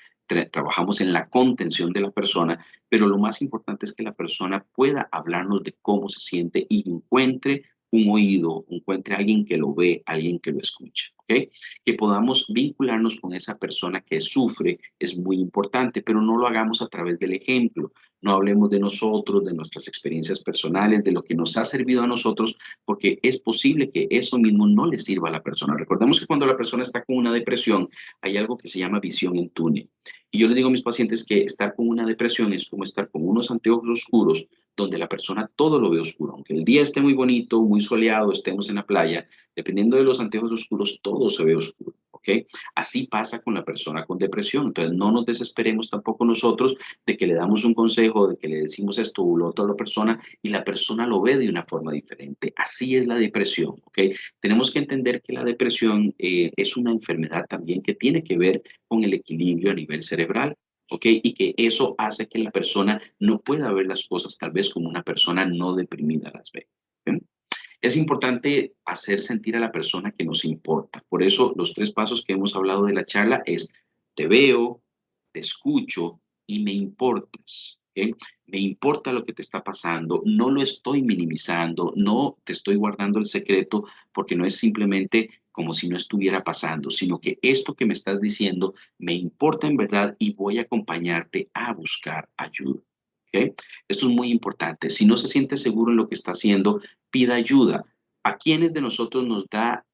trabajamos en la contención de la persona, pero lo más importante es que la persona pueda hablarnos de cómo se siente y encuentre un oído, encuentre a alguien que lo ve, alguien que lo escucha. ¿Ok? Que podamos vincularnos con esa persona que sufre es muy importante, pero no lo hagamos a través del ejemplo. No hablemos de nosotros, de nuestras experiencias personales, de lo que nos ha servido a nosotros, porque es posible que eso mismo no le sirva a la persona. Recordemos que cuando la persona está con una depresión, hay algo que se llama visión en túnel. Y yo les digo a mis pacientes que estar con una depresión es como estar con unos anteojos oscuros donde la persona todo lo ve oscuro. Aunque el día esté muy bonito, muy soleado, estemos en la playa, dependiendo de los anteojos oscuros, todo se ve oscuro. ¿Ok? Así pasa con la persona con depresión. Entonces, no nos desesperemos tampoco nosotros de que le damos un consejo, de que le decimos esto o lo otro a la persona y la persona lo ve de una forma diferente. Así es la depresión. ¿Ok? Tenemos que entender que la depresión es una enfermedad también que tiene que ver con el equilibrio a nivel cerebral. ¿Ok? Y que eso hace que la persona no pueda ver las cosas tal vez como una persona no deprimida las ve. ¿Ok? Es importante hacer sentir a la persona que nos importa. Por eso los 3 pasos que hemos hablado de la charla es te veo, te escucho y me importas. ¿Ok? Me importa lo que te está pasando, no lo estoy minimizando, no te estoy guardando el secreto porque no es simplemente como si no estuviera pasando, sino que esto que me estás diciendo me importa en verdad y voy a acompañarte a buscar ayuda. ¿Ok? Esto es muy importante. Si no se siente seguro en lo que está haciendo, pida ayuda. ¿A quiénes de nosotros nos da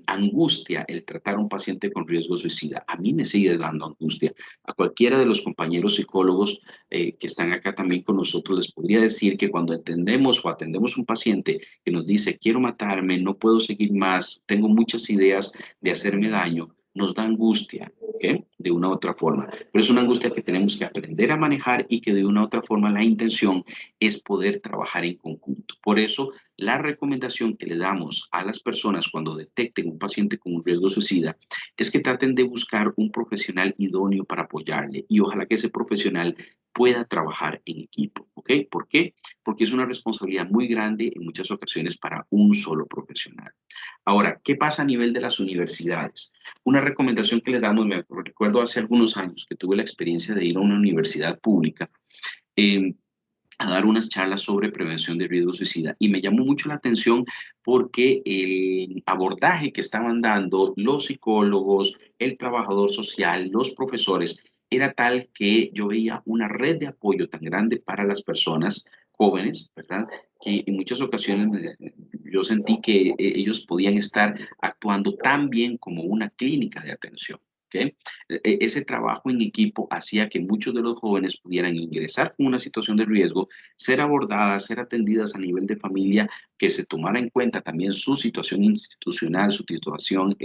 angustia el tratar a un paciente con riesgo suicida? A mí me sigue dando angustia. A cualquiera de los compañeros psicólogos que están acá también con nosotros les podría decir que cuando entendemos o atendemos un paciente que nos dice quiero matarme, no puedo seguir más, tengo muchas ideas de hacerme daño, nos da angustia, ¿ok? De una u otra forma. Pero es una angustia que tenemos que aprender a manejar y que de una u otra forma la intención es poder trabajar en conjunto. Por eso, la recomendación que le damos a las personas cuando detecten un paciente con un riesgo suicida es que traten de buscar un profesional idóneo para apoyarle y ojalá que ese profesional pueda trabajar en equipo, ¿ok? ¿Por qué? Porque es una responsabilidad muy grande en muchas ocasiones para un solo profesional. Ahora, ¿qué pasa a nivel de las universidades? Una recomendación que le damos, me recuerdo hace algunos años que tuve la experiencia de ir a una universidad pública eh, a dar unas charlas sobre prevención de riesgo suicida y me llamó mucho la atención porque el abordaje que estaban dando los psicólogos, el trabajador social, los profesores, era tal que yo veía una red de apoyo tan grande para las personas jóvenes, ¿verdad? Que en muchas ocasiones yo sentí que ellos podían estar actuando tan bien como una clínica de atención. ¿Okay? Ese trabajo en equipo hacía que muchos de los jóvenes pudieran ingresar con una situación de riesgo, ser abordadas, ser atendidas a nivel de familia, que se tomara en cuenta también su situación institucional, su situación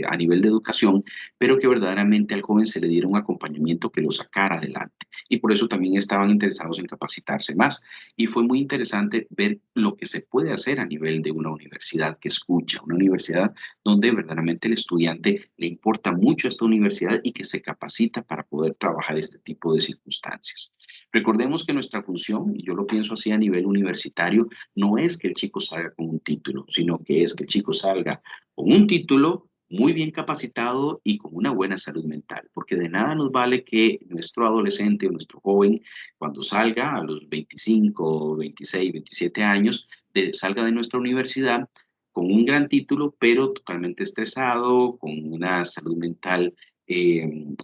a nivel de educación, pero que verdaderamente al joven se le diera un acompañamiento que lo sacara adelante. Y por eso también estaban interesados en capacitarse más. Y fue muy interesante ver lo que se puede hacer a nivel de una universidad que escucha, una universidad donde verdaderamente el estudiante le importa mucho esta universidad y que se capacita para poder trabajar este tipo de circunstancias. Recordemos que nuestra función, y yo lo pienso así a nivel universitario, no es que el chico salga con un título, sino que es que el chico salga con un título muy bien capacitado y con una buena salud mental, porque de nada nos vale que nuestro adolescente o nuestro joven, cuando salga a los 25, 26, 27 años, salga de nuestra universidad con un gran título, pero totalmente estresado, con una salud mental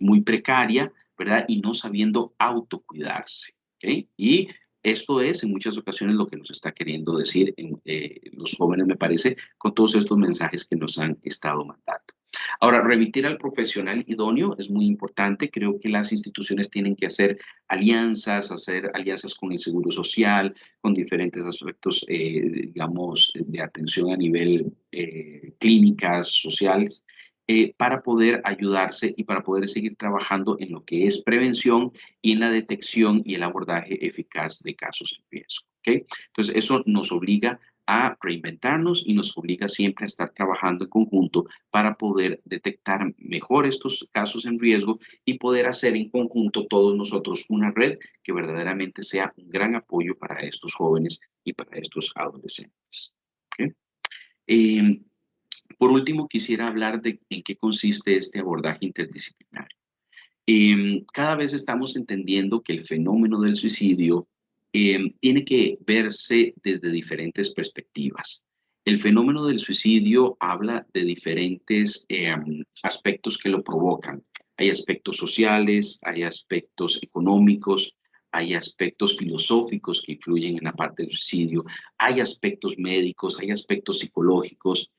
muy precaria, ¿verdad? Y no sabiendo autocuidarse, ¿ok? Y esto es en muchas ocasiones lo que nos está queriendo decir los jóvenes, me parece, con todos estos mensajes que nos han estado mandando. Ahora, remitir al profesional idóneo es muy importante. Creo que las instituciones tienen que hacer alianzas con el Seguro Social, con diferentes aspectos, digamos, de atención a nivel clínicas, sociales, para poder ayudarse y para poder seguir trabajando en lo que es prevención y en la detección y el abordaje eficaz de casos en riesgo. ¿Okay? Entonces, eso nos obliga a reinventarnos y nos obliga siempre a estar trabajando en conjunto para poder detectar mejor estos casos en riesgo y poder hacer en conjunto todos nosotros una red que verdaderamente sea un gran apoyo para estos jóvenes y para estos adolescentes. ¿Okay? Por último, quisiera hablar de en qué consiste este abordaje interdisciplinario. Cada vez estamos entendiendo que el fenómeno del suicidio tiene que verse desde diferentes perspectivas. El fenómeno del suicidio habla de diferentes aspectos que lo provocan. Hay aspectos sociales, hay aspectos económicos, hay aspectos filosóficos que influyen en la parte del suicidio, hay aspectos médicos, hay aspectos psicológicos.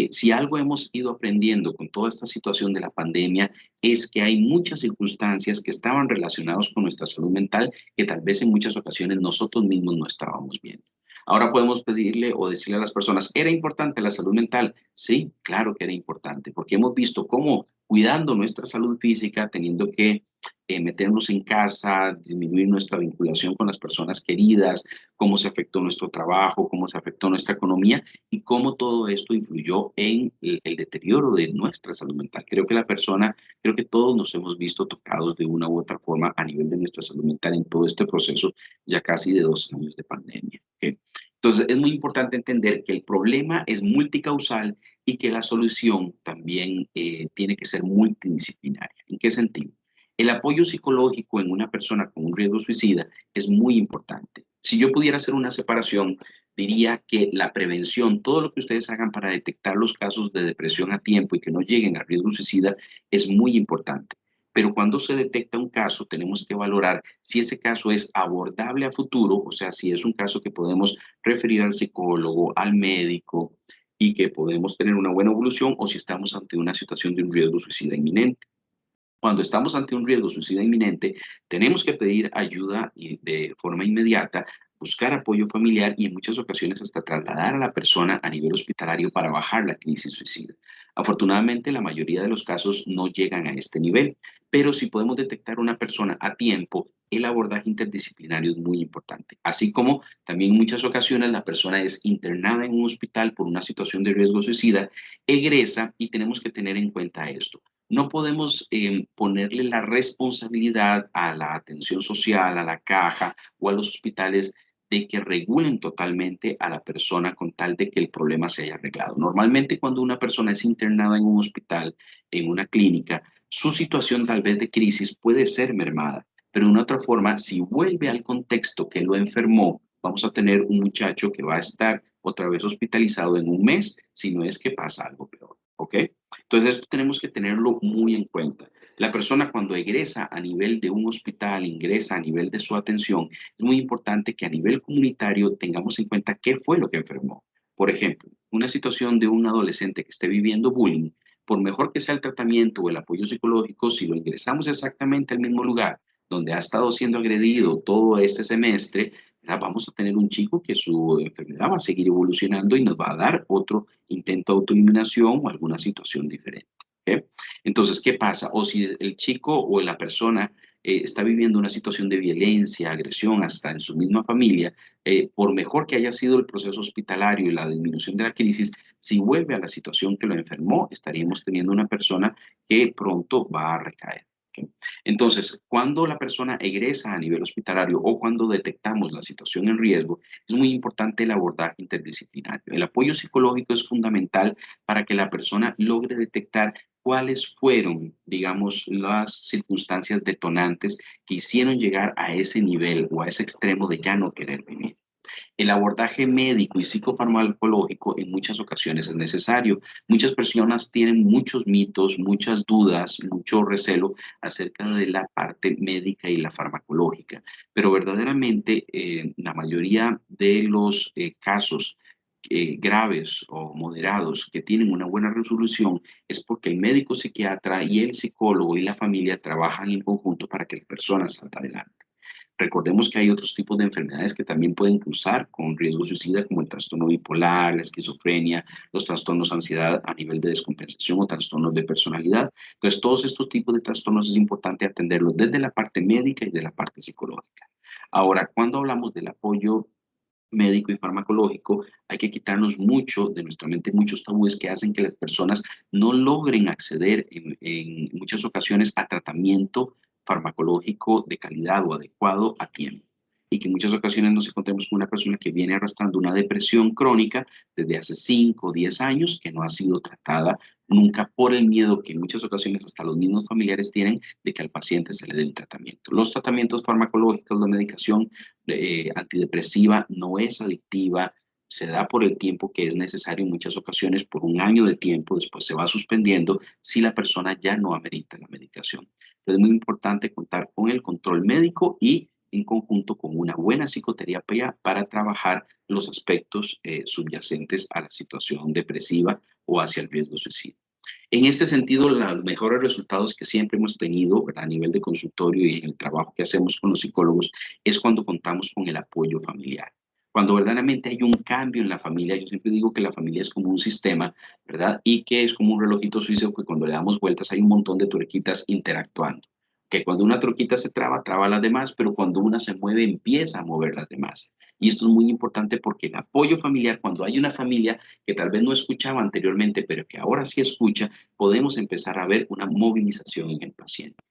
Si algo hemos ido aprendiendo con toda esta situación de la pandemia es que hay muchas circunstancias que estaban relacionadas con nuestra salud mental que tal vez en muchas ocasiones nosotros mismos no estábamos viendo. Ahora podemos pedirle o decirle a las personas, ¿era importante la salud mental? Sí, claro que era importante, porque hemos visto cómo cuidando nuestra salud física, teniendo que meternos en casa, disminuir nuestra vinculación con las personas queridas, cómo se afectó nuestro trabajo, cómo se afectó nuestra economía y cómo todo esto influyó en el deterioro de nuestra salud mental. Creo que todos nos hemos visto tocados de una u otra forma a nivel de nuestra salud mental en todo este proceso ya casi de 2 años de pandemia. ¿Okay? Entonces, es muy importante entender que el problema es multicausal y que la solución también tiene que ser multidisciplinaria. ¿En qué sentido? El apoyo psicológico en una persona con un riesgo suicida es muy importante. Si yo pudiera hacer una separación, diría que la prevención, todo lo que ustedes hagan para detectar los casos de depresión a tiempo y que no lleguen a riesgo suicida es muy importante. Pero cuando se detecta un caso, tenemos que valorar si ese caso es abordable a futuro, o sea, si es un caso que podemos referir al psicólogo, al médico y que podemos tener una buena evolución o si estamos ante una situación de un riesgo suicida inminente. Cuando estamos ante un riesgo suicida inminente, tenemos que pedir ayuda de forma inmediata, buscar apoyo familiar y en muchas ocasiones hasta trasladar a la persona a nivel hospitalario para bajar la crisis suicida. Afortunadamente, la mayoría de los casos no llegan a este nivel, pero si podemos detectar una persona a tiempo, el abordaje interdisciplinario es muy importante. Así como también en muchas ocasiones la persona es internada en un hospital por una situación de riesgo suicida, egresa y tenemos que tener en cuenta esto. No podemos ponerle la responsabilidad a la atención social, a la caja o a los hospitales de que regulen totalmente a la persona con tal de que el problema se haya arreglado. Normalmente cuando una persona es internada en un hospital, en una clínica, su situación tal vez de crisis puede ser mermada, pero de una otra forma, si vuelve al contexto que lo enfermó, vamos a tener un muchacho que va a estar otra vez hospitalizado en un mes, si no es que pasa algo peor, ¿ok? Entonces, esto tenemos que tenerlo muy en cuenta. La persona cuando egresa a nivel de un hospital, ingresa a nivel de su atención, es muy importante que a nivel comunitario tengamos en cuenta qué fue lo que enfermó. Por ejemplo, una situación de un adolescente que esté viviendo bullying, por mejor que sea el tratamiento o el apoyo psicológico, si lo ingresamos exactamente al mismo lugar donde ha estado siendo agredido todo este semestre, vamos a tener un chico que su enfermedad va a seguir evolucionando y nos va a dar otro intento de autoeliminación o alguna situación diferente. ¿Okay? Entonces, ¿qué pasa? O si el chico o la persona está viviendo una situación de violencia, agresión, hasta en su misma familia, por mejor que haya sido el proceso hospitalario y la disminución de la crisis, si vuelve a la situación que lo enfermó, estaríamos teniendo una persona que pronto va a recaer. ¿Okay? Entonces, cuando la persona egresa a nivel hospitalario o cuando detectamos la situación en riesgo, es muy importante el abordaje interdisciplinario. El apoyo psicológico es fundamental para que la persona logre detectar cuáles fueron, digamos, las circunstancias detonantes que hicieron llegar a ese nivel o a ese extremo de ya no querer vivir. El abordaje médico y psicofarmacológico en muchas ocasiones es necesario. Muchas personas tienen muchos mitos, muchas dudas, mucho recelo acerca de la parte médica y la farmacológica, pero verdaderamente la mayoría de los casos graves o moderados que tienen una buena resolución es porque el médico psiquiatra y el psicólogo y la familia trabajan en conjunto para que la persona salga adelante. Recordemos que hay otros tipos de enfermedades que también pueden cruzar con riesgo suicida, como el trastorno bipolar, la esquizofrenia, los trastornos de ansiedad a nivel de descompensación o trastornos de personalidad. Entonces, todos estos tipos de trastornos es importante atenderlos desde la parte médica y de la parte psicológica. Ahora, cuando hablamos del apoyo médico y farmacológico, hay que quitarnos mucho de nuestra mente muchos tabúes que hacen que las personas no logren acceder en muchas ocasiones a tratamiento farmacológico de calidad o adecuado a tiempo. Y que en muchas ocasiones nos encontremos con una persona que viene arrastrando una depresión crónica desde hace 5 o 10 años que no ha sido tratada nunca por el miedo que en muchas ocasiones hasta los mismos familiares tienen de que al paciente se le dé el tratamiento. Los tratamientos farmacológicos, la medicación antidepresiva no es adictiva, se da por el tiempo que es necesario en muchas ocasiones, por un año de tiempo, después se va suspendiendo si la persona ya no amerita la medicación. Entonces es muy importante contar con el control médico y en conjunto con una buena psicoterapia para trabajar los aspectos subyacentes a la situación depresiva o hacia el riesgo suicida. En este sentido, los mejores resultados que siempre hemos tenido, ¿verdad?, a nivel de consultorio y en el trabajo que hacemos con los psicólogos es cuando contamos con el apoyo familiar. Cuando verdaderamente hay un cambio en la familia, yo siempre digo que la familia es como un sistema, ¿verdad? Y que es como un relojito suizo que cuando le damos vueltas hay un montón de tuerquitas interactuando. Que cuando una tuerquita se traba, traba las demás, pero cuando una se mueve, empieza a mover las demás. Y esto es muy importante porque el apoyo familiar, cuando hay una familia que tal vez no escuchaba anteriormente, pero que ahora sí escucha, podemos empezar a ver una movilización en el paciente.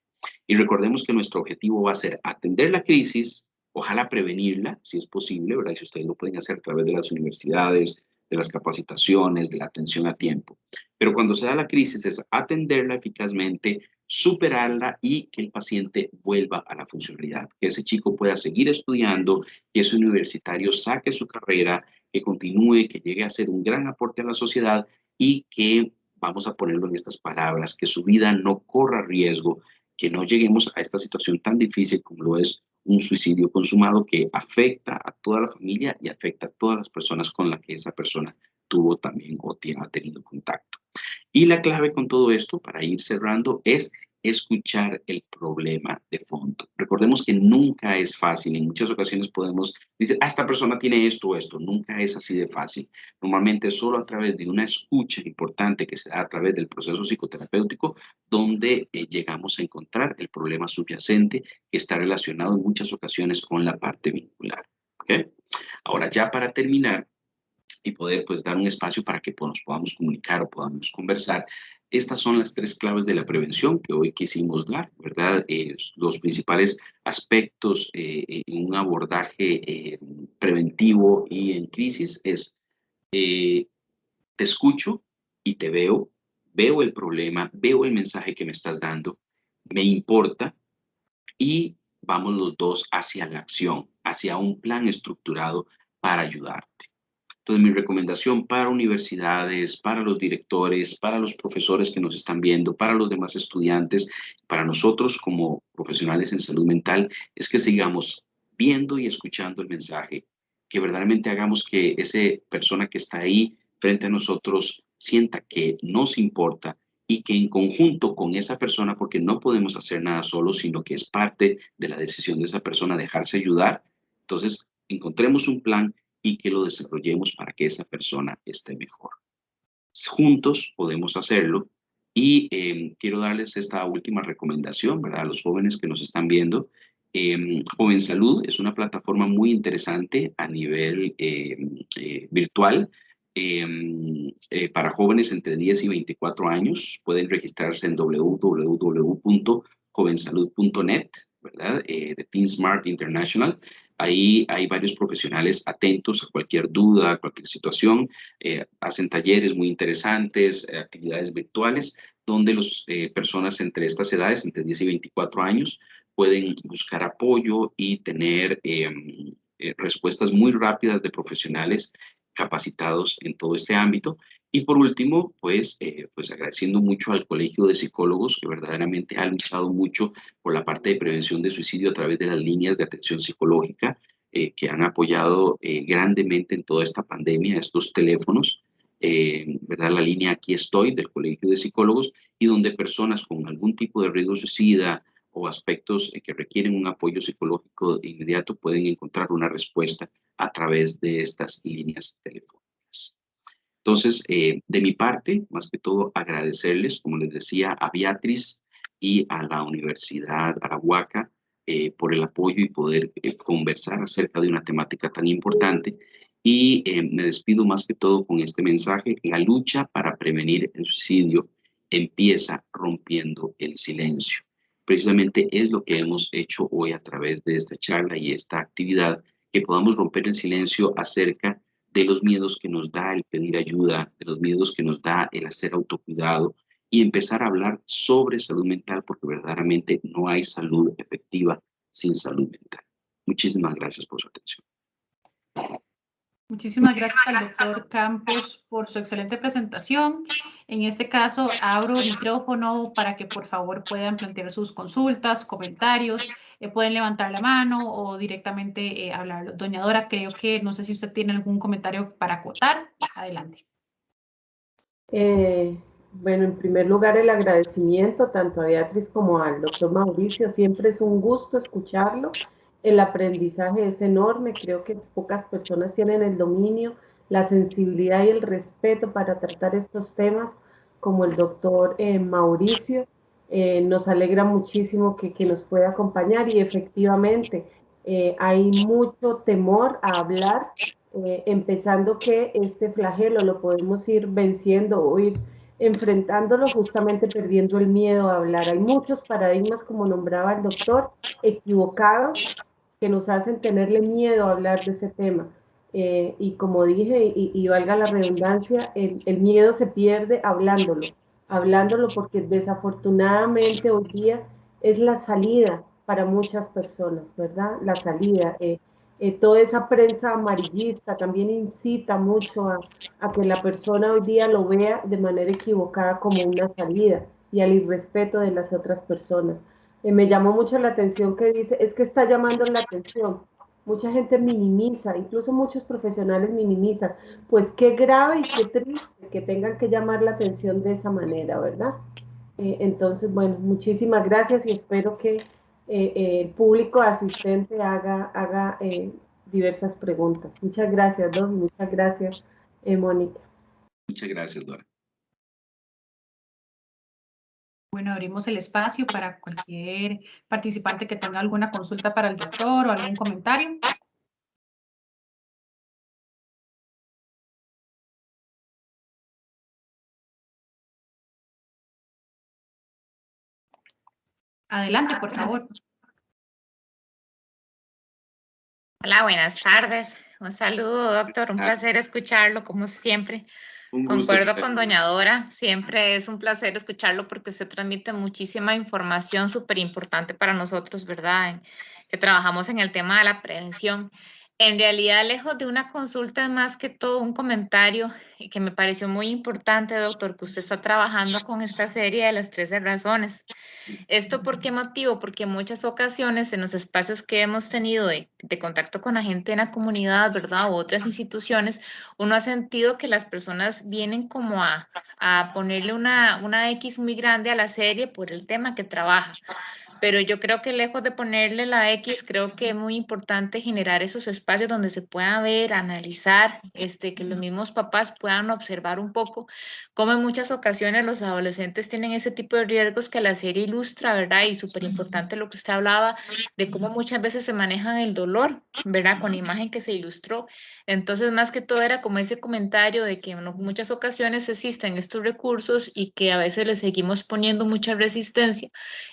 Y recordemos que nuestro objetivo va a ser atender la crisis, ojalá prevenirla, si es posible, ¿verdad? Y si ustedes lo pueden hacer a través de las universidades, de las capacitaciones, de la atención a tiempo. Pero cuando se da la crisis es atenderla eficazmente, superarla y que el paciente vuelva a la funcionalidad, que ese chico pueda seguir estudiando, que ese universitario saque su carrera, que continúe, que llegue a ser un gran aporte a la sociedad y que, vamos a ponerlo en estas palabras, que su vida no corra riesgo, que no lleguemos a esta situación tan difícil como lo es un suicidio consumado que afecta a toda la familia y afecta a todas las personas con las que esa persona tuvo también o ha tenido contacto. Y la clave con todo esto, para ir cerrando, es escuchar el problema de fondo. Recordemos que nunca es fácil. En muchas ocasiones podemos decir, esta persona tiene esto o esto. Nunca es así de fácil. Normalmente es solo a través de una escucha importante que se da a través del proceso psicoterapéutico donde llegamos a encontrar el problema subyacente que está relacionado en muchas ocasiones con la parte vincular. ¿Okay? Ahora, ya para terminar, y poder pues dar un espacio para que nos podamos comunicar o podamos conversar. Estas son las 3 claves de la prevención que hoy quisimos dar, ¿verdad? Los principales aspectos en un abordaje preventivo y en crisis es te escucho y te veo, veo el problema, veo el mensaje que me estás dando, me importa y vamos los dos hacia la acción, hacia un plan estructurado para ayudarte. Entonces, mi recomendación para universidades, para los directores, para los profesores que nos están viendo, para los demás estudiantes, para nosotros como profesionales en salud mental, es que sigamos viendo y escuchando el mensaje, que verdaderamente hagamos que esa persona que está ahí frente a nosotros sienta que nos importa y que en conjunto con esa persona, porque no podemos hacer nada solo, sino que es parte de la decisión de esa persona dejarse ayudar, entonces encontremos un plan y que lo desarrollemos para que esa persona esté mejor. Juntos podemos hacerlo y quiero darles esta última recomendación, ¿verdad?, a los jóvenes que nos están viendo. Joven Salud es una plataforma muy interesante a nivel virtual para jóvenes entre 10 y 24 años. Pueden registrarse en www.jovensalud.org jovensalud.net, ¿verdad? De Team Smart International. Ahí hay varios profesionales atentos a cualquier duda, a cualquier situación. Hacen talleres muy interesantes, actividades virtuales, donde las personas entre estas edades, entre 10 y 24 años, pueden buscar apoyo y tener respuestas muy rápidas de profesionales capacitados en todo este ámbito. Y por último, pues agradeciendo mucho al Colegio de Psicólogos, que verdaderamente ha luchado mucho por la parte de prevención de suicidio a través de las líneas de atención psicológica, que han apoyado grandemente en toda esta pandemia, estos teléfonos, ¿verdad? La línea Aquí Estoy del Colegio de Psicólogos, y donde personas con algún tipo de riesgo suicida o aspectos que requieren un apoyo psicológico inmediato pueden encontrar una respuesta a través de estas líneas telefónicas. Entonces, de mi parte, más que todo, agradecerles, como les decía, a Beatriz y a la Universidad Arahuaca por el apoyo y poder conversar acerca de una temática tan importante. Y me despido más que todo con este mensaje: la lucha para prevenir el suicidio empieza rompiendo el silencio. Precisamente es lo que hemos hecho hoy a través de esta charla y esta actividad, que podamos romper el silencio acerca de los miedos que nos da el pedir ayuda, de los miedos que nos da el hacer autocuidado, y empezar a hablar sobre salud mental, porque verdaderamente no hay salud efectiva sin salud mental. Muchísimas gracias por su atención. Muchísimas gracias al doctor Campos por su excelente presentación. En este caso, abro el micrófono para que por favor puedan plantear sus consultas, comentarios, pueden levantar la mano o directamente hablar. Doña Dora, creo que no sé si usted tiene algún comentario para acotar. Adelante. Bueno, en primer lugar, el agradecimiento tanto a Beatriz como al doctor Mauricio. Siempre es un gusto escucharlo. El aprendizaje es enorme. Creo que pocas personas tienen el dominio, la sensibilidad y el respeto para tratar estos temas como el doctor Mauricio. Nos alegra muchísimo que nos pueda acompañar, y efectivamente hay mucho temor a hablar, empezando que este flagelo lo podemos ir venciendo o ir enfrentándolo justamente perdiendo el miedo a hablar. Hay muchos paradigmas, como nombraba el doctor, equivocados, que nos hacen tenerle miedo a hablar de ese tema. Y como dije, y valga la redundancia, el miedo se pierde hablándolo, porque desafortunadamente hoy día es la salida para muchas personas, ¿verdad? La salida. Toda esa prensa amarillista también incita mucho a que la persona hoy día lo vea de manera equivocada como una salida, y al irrespeto de las otras personas. Me llamó mucho la atención que dice, es que está llamando la atención. Mucha gente minimiza, incluso muchos profesionales minimizan. Pues qué grave y qué triste que tengan que llamar la atención de esa manera, ¿verdad? Entonces, bueno, muchísimas gracias, y espero que el público asistente haga diversas preguntas. Muchas gracias, Don. Muchas gracias, Mónica. Muchas gracias, Dora. Bueno, abrimos el espacio para cualquier participante que tenga alguna consulta para el doctor o algún comentario. Adelante, por favor. Hola, buenas tardes. Un saludo, doctor. Un placer escucharlo, como siempre. Concuerdo con doña Dora. Siempre es un placer escucharlo porque usted transmite muchísima información súper importante para nosotros, ¿verdad? Que trabajamos en el tema de la prevención. En realidad, lejos de una consulta, es más que todo un comentario que me pareció muy importante, doctor, que usted está trabajando con esta serie de las 13 razones. ¿Esto por qué motivo? Porque en muchas ocasiones en los espacios que hemos tenido de contacto con la gente en la comunidad, ¿verdad? U otras instituciones, uno ha sentido que las personas vienen como a ponerle una X muy grande a la serie por el tema que trabaja. pero yo creo que lejos de ponerle la X, creo que es muy importante generar esos espacios donde se pueda ver, analizar, que los mismos papás puedan observar un poco cómo en muchas ocasiones los adolescentes tienen ese tipo de riesgos que la serie ilustra, ¿verdad? Y súper importante lo que usted hablaba de cómo muchas veces se manejan el dolor, ¿verdad? Con la imagen que se ilustró. Entonces, más que todo era como ese comentario de que en muchas ocasiones existen estos recursos y que a veces les seguimos poniendo mucha resistencia,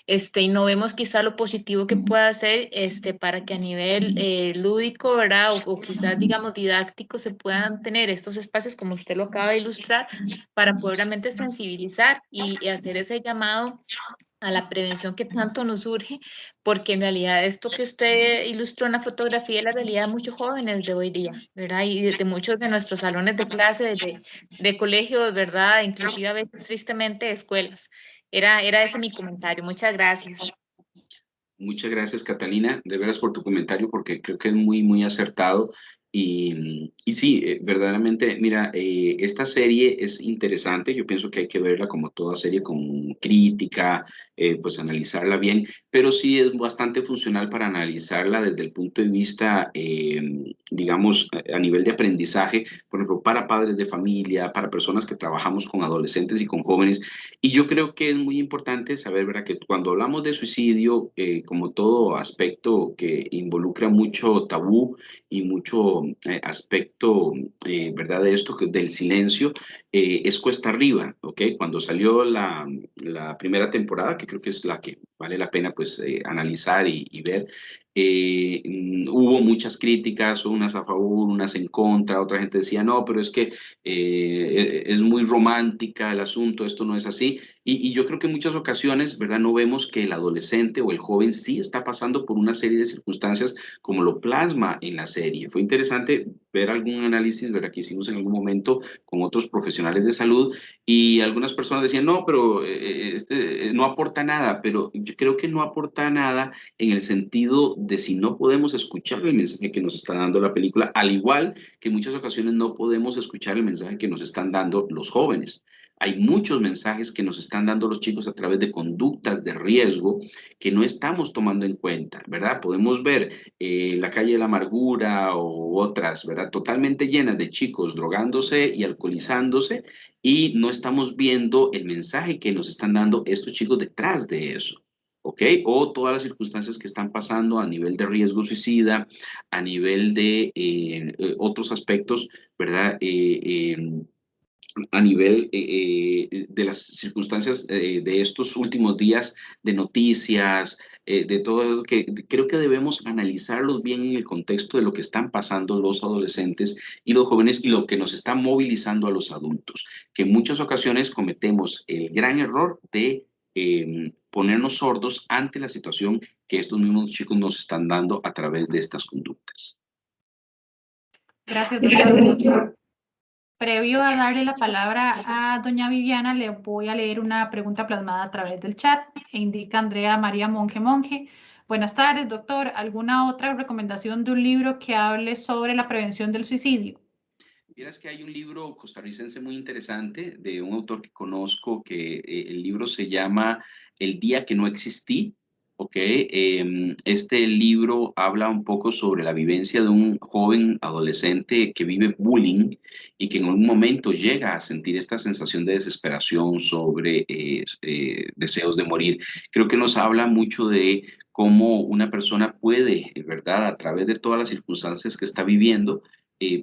y no vemos quizá lo positivo que pueda ser, para que a nivel lúdico, ¿verdad? O quizás, digamos, didáctico, se puedan tener estos espacios, como usted lo acaba de ilustrar, para poder realmente sensibilizar y hacer ese llamado a la prevención que tanto nos urge, porque en realidad esto que usted ilustró en la fotografía es la realidad de muchos jóvenes de hoy día, ¿verdad? Y de muchos de nuestros salones de clase, de colegios, ¿verdad? Inclusive a veces tristemente de escuelas. Era ese mi comentario. Muchas gracias. Muchas gracias, Catalina, de veras por tu comentario, porque creo que es muy, muy acertado. Y sí, verdaderamente, mira, esta serie es interesante. Yo pienso que hay que verla como toda serie con crítica, pues analizarla bien, pero sí es bastante funcional para analizarla desde el punto de vista, digamos, a nivel de aprendizaje, por ejemplo, para padres de familia, para personas que trabajamos con adolescentes y con jóvenes. Y yo creo que es muy importante saber, ¿verdad?, que cuando hablamos de suicidio, como todo aspecto que involucra mucho tabú y mucho aspecto, ¿verdad?, de esto, del silencio, es cuesta arriba, ¿ok? Cuando salió la primera temporada, que creo que es la que vale la pena, pues, analizar y ver, hubo muchas críticas, unas a favor, unas en contra, otra gente decía, no, pero es que es muy romántica el asunto, esto no es así. Y yo creo que en muchas ocasiones, ¿verdad?, no vemos que el adolescente o el joven sí está pasando por una serie de circunstancias como lo plasma en la serie. Fue interesante ver algún análisis, ¿verdad?, que hicimos en algún momento con otros profesionales de salud y algunas personas decían, no, pero no aporta nada, pero yo creo que no aporta nada en el sentido de si no podemos escuchar el mensaje que nos está dando la película, al igual que en muchas ocasiones no podemos escuchar el mensaje que nos están dando los jóvenes. Hay muchos mensajes que nos están dando los chicos a través de conductas de riesgo que no estamos tomando en cuenta, ¿verdad? Podemos ver La calle de la amargura o otras, ¿verdad?, totalmente llenas de chicos drogándose y alcoholizándose y no estamos viendo el mensaje que nos están dando estos chicos detrás de eso. ¿Ok? O todas las circunstancias que están pasando a nivel de riesgo suicida, a nivel de otros aspectos, ¿verdad? A nivel de las circunstancias de estos últimos días de noticias, de todo, que creo que debemos analizarlos bien en el contexto de lo que están pasando los adolescentes y los jóvenes y lo que nos está movilizando a los adultos, que en muchas ocasiones cometemos el gran error de ponernos sordos ante la situación que estos mismos chicos nos están dando a través de estas conductas. Gracias, doctor. Previo a darle la palabra a doña Viviana, le voy a leer una pregunta plasmada a través del chat. Indica Andrea María Monge. Buenas tardes, doctor. ¿Alguna otra recomendación de un libro que hable sobre la prevención del suicidio? Vieras que hay un libro costarricense muy interesante de un autor que conozco, que el libro se llama El día que no existí. ¿Ok? Este libro habla un poco sobre la vivencia de un joven adolescente que vive bullying y que en un momento llega a sentir esta sensación de desesperación sobre deseos de morir. Creo que nos habla mucho de cómo una persona puede, ¿verdad?, a través de todas las circunstancias que está viviendo,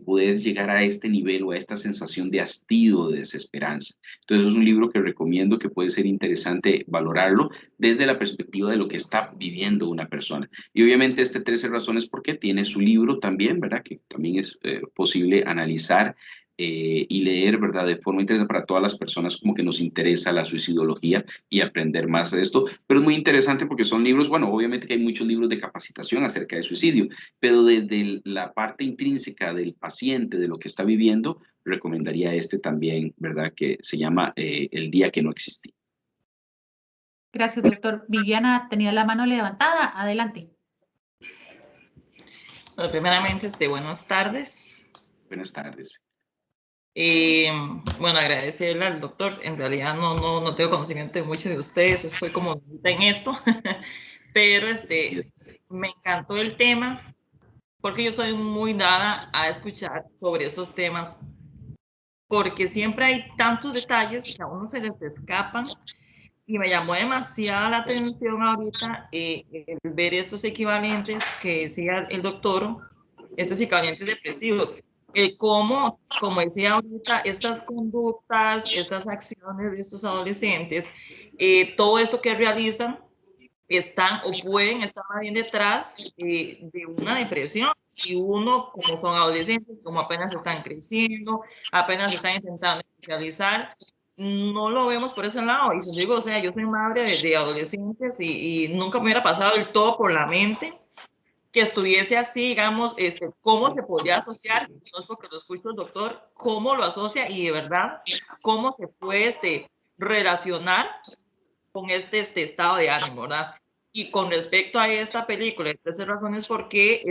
poder llegar a este nivel o a esta sensación de hastío, de desesperanza. Entonces es un libro que recomiendo, que puede ser interesante valorarlo desde la perspectiva de lo que está viviendo una persona. Y obviamente 13 razones por qué tiene su libro también, ¿verdad?, que también es posible analizar y leer, ¿verdad?, de forma interesante para todas las personas como que nos interesa la suicidología y aprender más de esto. Pero es muy interesante porque son libros, bueno, obviamente que hay muchos libros de capacitación acerca de suicidio, pero desde la parte intrínseca del paciente, de lo que está viviendo, recomendaría este también, ¿verdad?, que se llama El día que no existí. Gracias, doctor. Viviana, tenía la mano levantada. Adelante. Bueno, primeramente, buenas tardes. Buenas tardes. Bueno, agradecerle al doctor. En realidad no tengo conocimiento de muchos de ustedes, estoy como en esto, pero me encantó el tema porque yo soy muy dada a escuchar sobre estos temas, porque siempre hay tantos detalles que a uno se les escapan. Y me llamó demasiado la atención ahorita el ver estos equivalentes que decía el doctor, estos equivalentes depresivos. Cómo, como decía ahorita, estas conductas, estas acciones de estos adolescentes, todo esto que realizan están o pueden estar más bien detrás de una depresión. Y uno, como son adolescentes, como apenas están creciendo, apenas están intentando socializar, no lo vemos por ese lado. Y si digo, o sea, yo soy madre de adolescentes y nunca me hubiera pasado del todo por la mente que estuviese así, digamos, cómo se podría asociar, no es porque lo escucho el doctor, cómo lo asocia y de verdad, cómo se puede relacionar con este estado de ánimo, ¿verdad? Y con respecto a esta película, 13 razones por qué,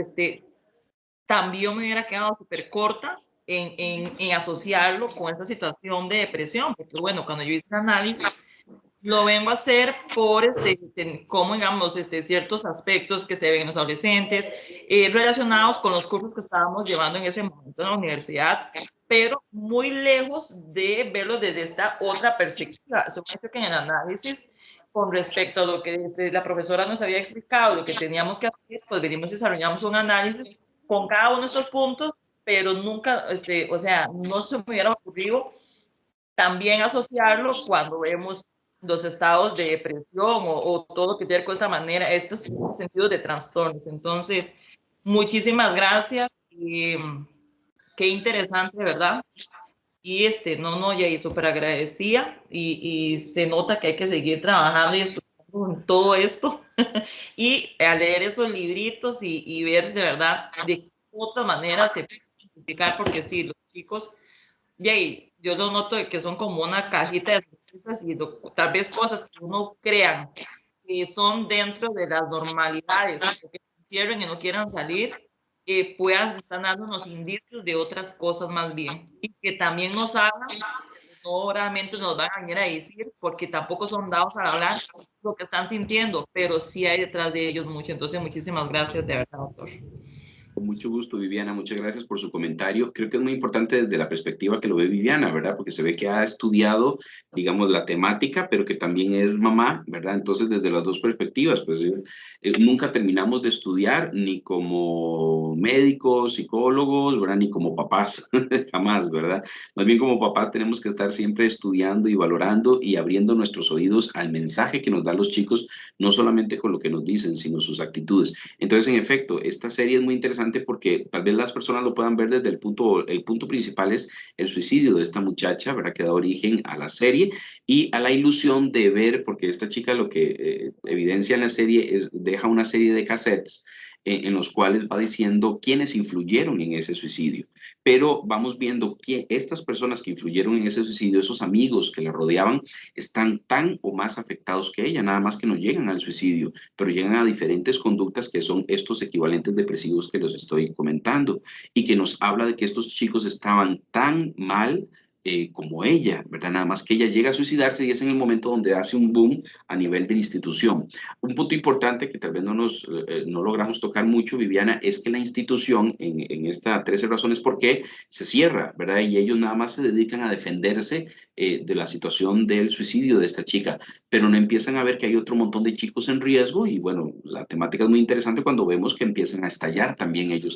también me hubiera quedado súper corta en asociarlo con esta situación de depresión, porque bueno, cuando yo hice el análisis, lo vengo a hacer por cómo, digamos, ciertos aspectos que se ven en los adolescentes relacionados con los cursos que estábamos llevando en ese momento en la universidad, pero muy lejos de verlo desde esta otra perspectiva. Eso me hace que en el análisis, con respecto a lo que la profesora nos había explicado, lo que teníamos que hacer, pues venimos y desarrollamos un análisis con cada uno de estos puntos, pero nunca, o sea, no se me hubiera ocurrido también asociarlo cuando vemos los estados de depresión o todo lo que tiene con esta manera, estos sentidos de trastornos. Entonces, muchísimas gracias. Qué interesante, ¿verdad? Y ya súper agradecida y se nota que hay que seguir trabajando y estudiando en todo esto y a leer esos libritos y ver de verdad de qué otra manera se puede identificar, porque sí, los chicos, y ahí yo lo noto de que son como una cajita de sorpresas y tal vez cosas que uno crean que son dentro de las normalidades, que se encierren y no quieran salir, puedan estar dando unos indicios de otras cosas más bien, y que también nos hagan, no realmente nos van a venir a decir, porque tampoco son dados a hablar lo que están sintiendo, pero sí hay detrás de ellos mucho. Entonces, muchísimas gracias, de verdad, doctor. Con mucho gusto, Viviana, muchas gracias por su comentario. Creo que es muy importante desde la perspectiva que lo ve Viviana, ¿verdad? Porque se ve que ha estudiado, digamos, la temática, pero que también es mamá, ¿verdad? Entonces, desde las dos perspectivas, pues nunca terminamos de estudiar, ni como médicos, psicólogos, ¿verdad? Ni como papás, jamás, ¿verdad? Más bien como papás tenemos que estar siempre estudiando y valorando y abriendo nuestros oídos al mensaje que nos dan los chicos, no solamente con lo que nos dicen, sino sus actitudes. Entonces, en efecto, esta serie es muy interesante porque tal vez las personas lo puedan ver desde el punto principal es el suicidio de esta muchacha, ¿verdad? Que da origen a la serie y a la ilusión de ver, porque esta chica lo que evidencia en la serie es, deja una serie de cassettes en los cuales va diciendo quiénes influyeron en ese suicidio. Pero vamos viendo que estas personas que influyeron en ese suicidio, esos amigos que la rodeaban, están tan o más afectados que ella, nada más que no llegan al suicidio, pero llegan a diferentes conductas que son estos equivalentes depresivos que los estoy comentando y que nos habla de que estos chicos estaban tan mal como ella, ¿verdad? Nada más que ella llega a suicidarse y es en el momento donde hace un boom a nivel de la institución. Un punto importante que tal vez no logramos tocar mucho, Viviana, es que la institución en esta 13 razones por qué se cierra, ¿verdad? Y ellos nada más se dedican a defenderse de la situación del suicidio de esta chica, pero no empiezan a ver que hay otro montón de chicos en riesgo y bueno, la temática es muy interesante cuando vemos que empiezan a estallar también ellos.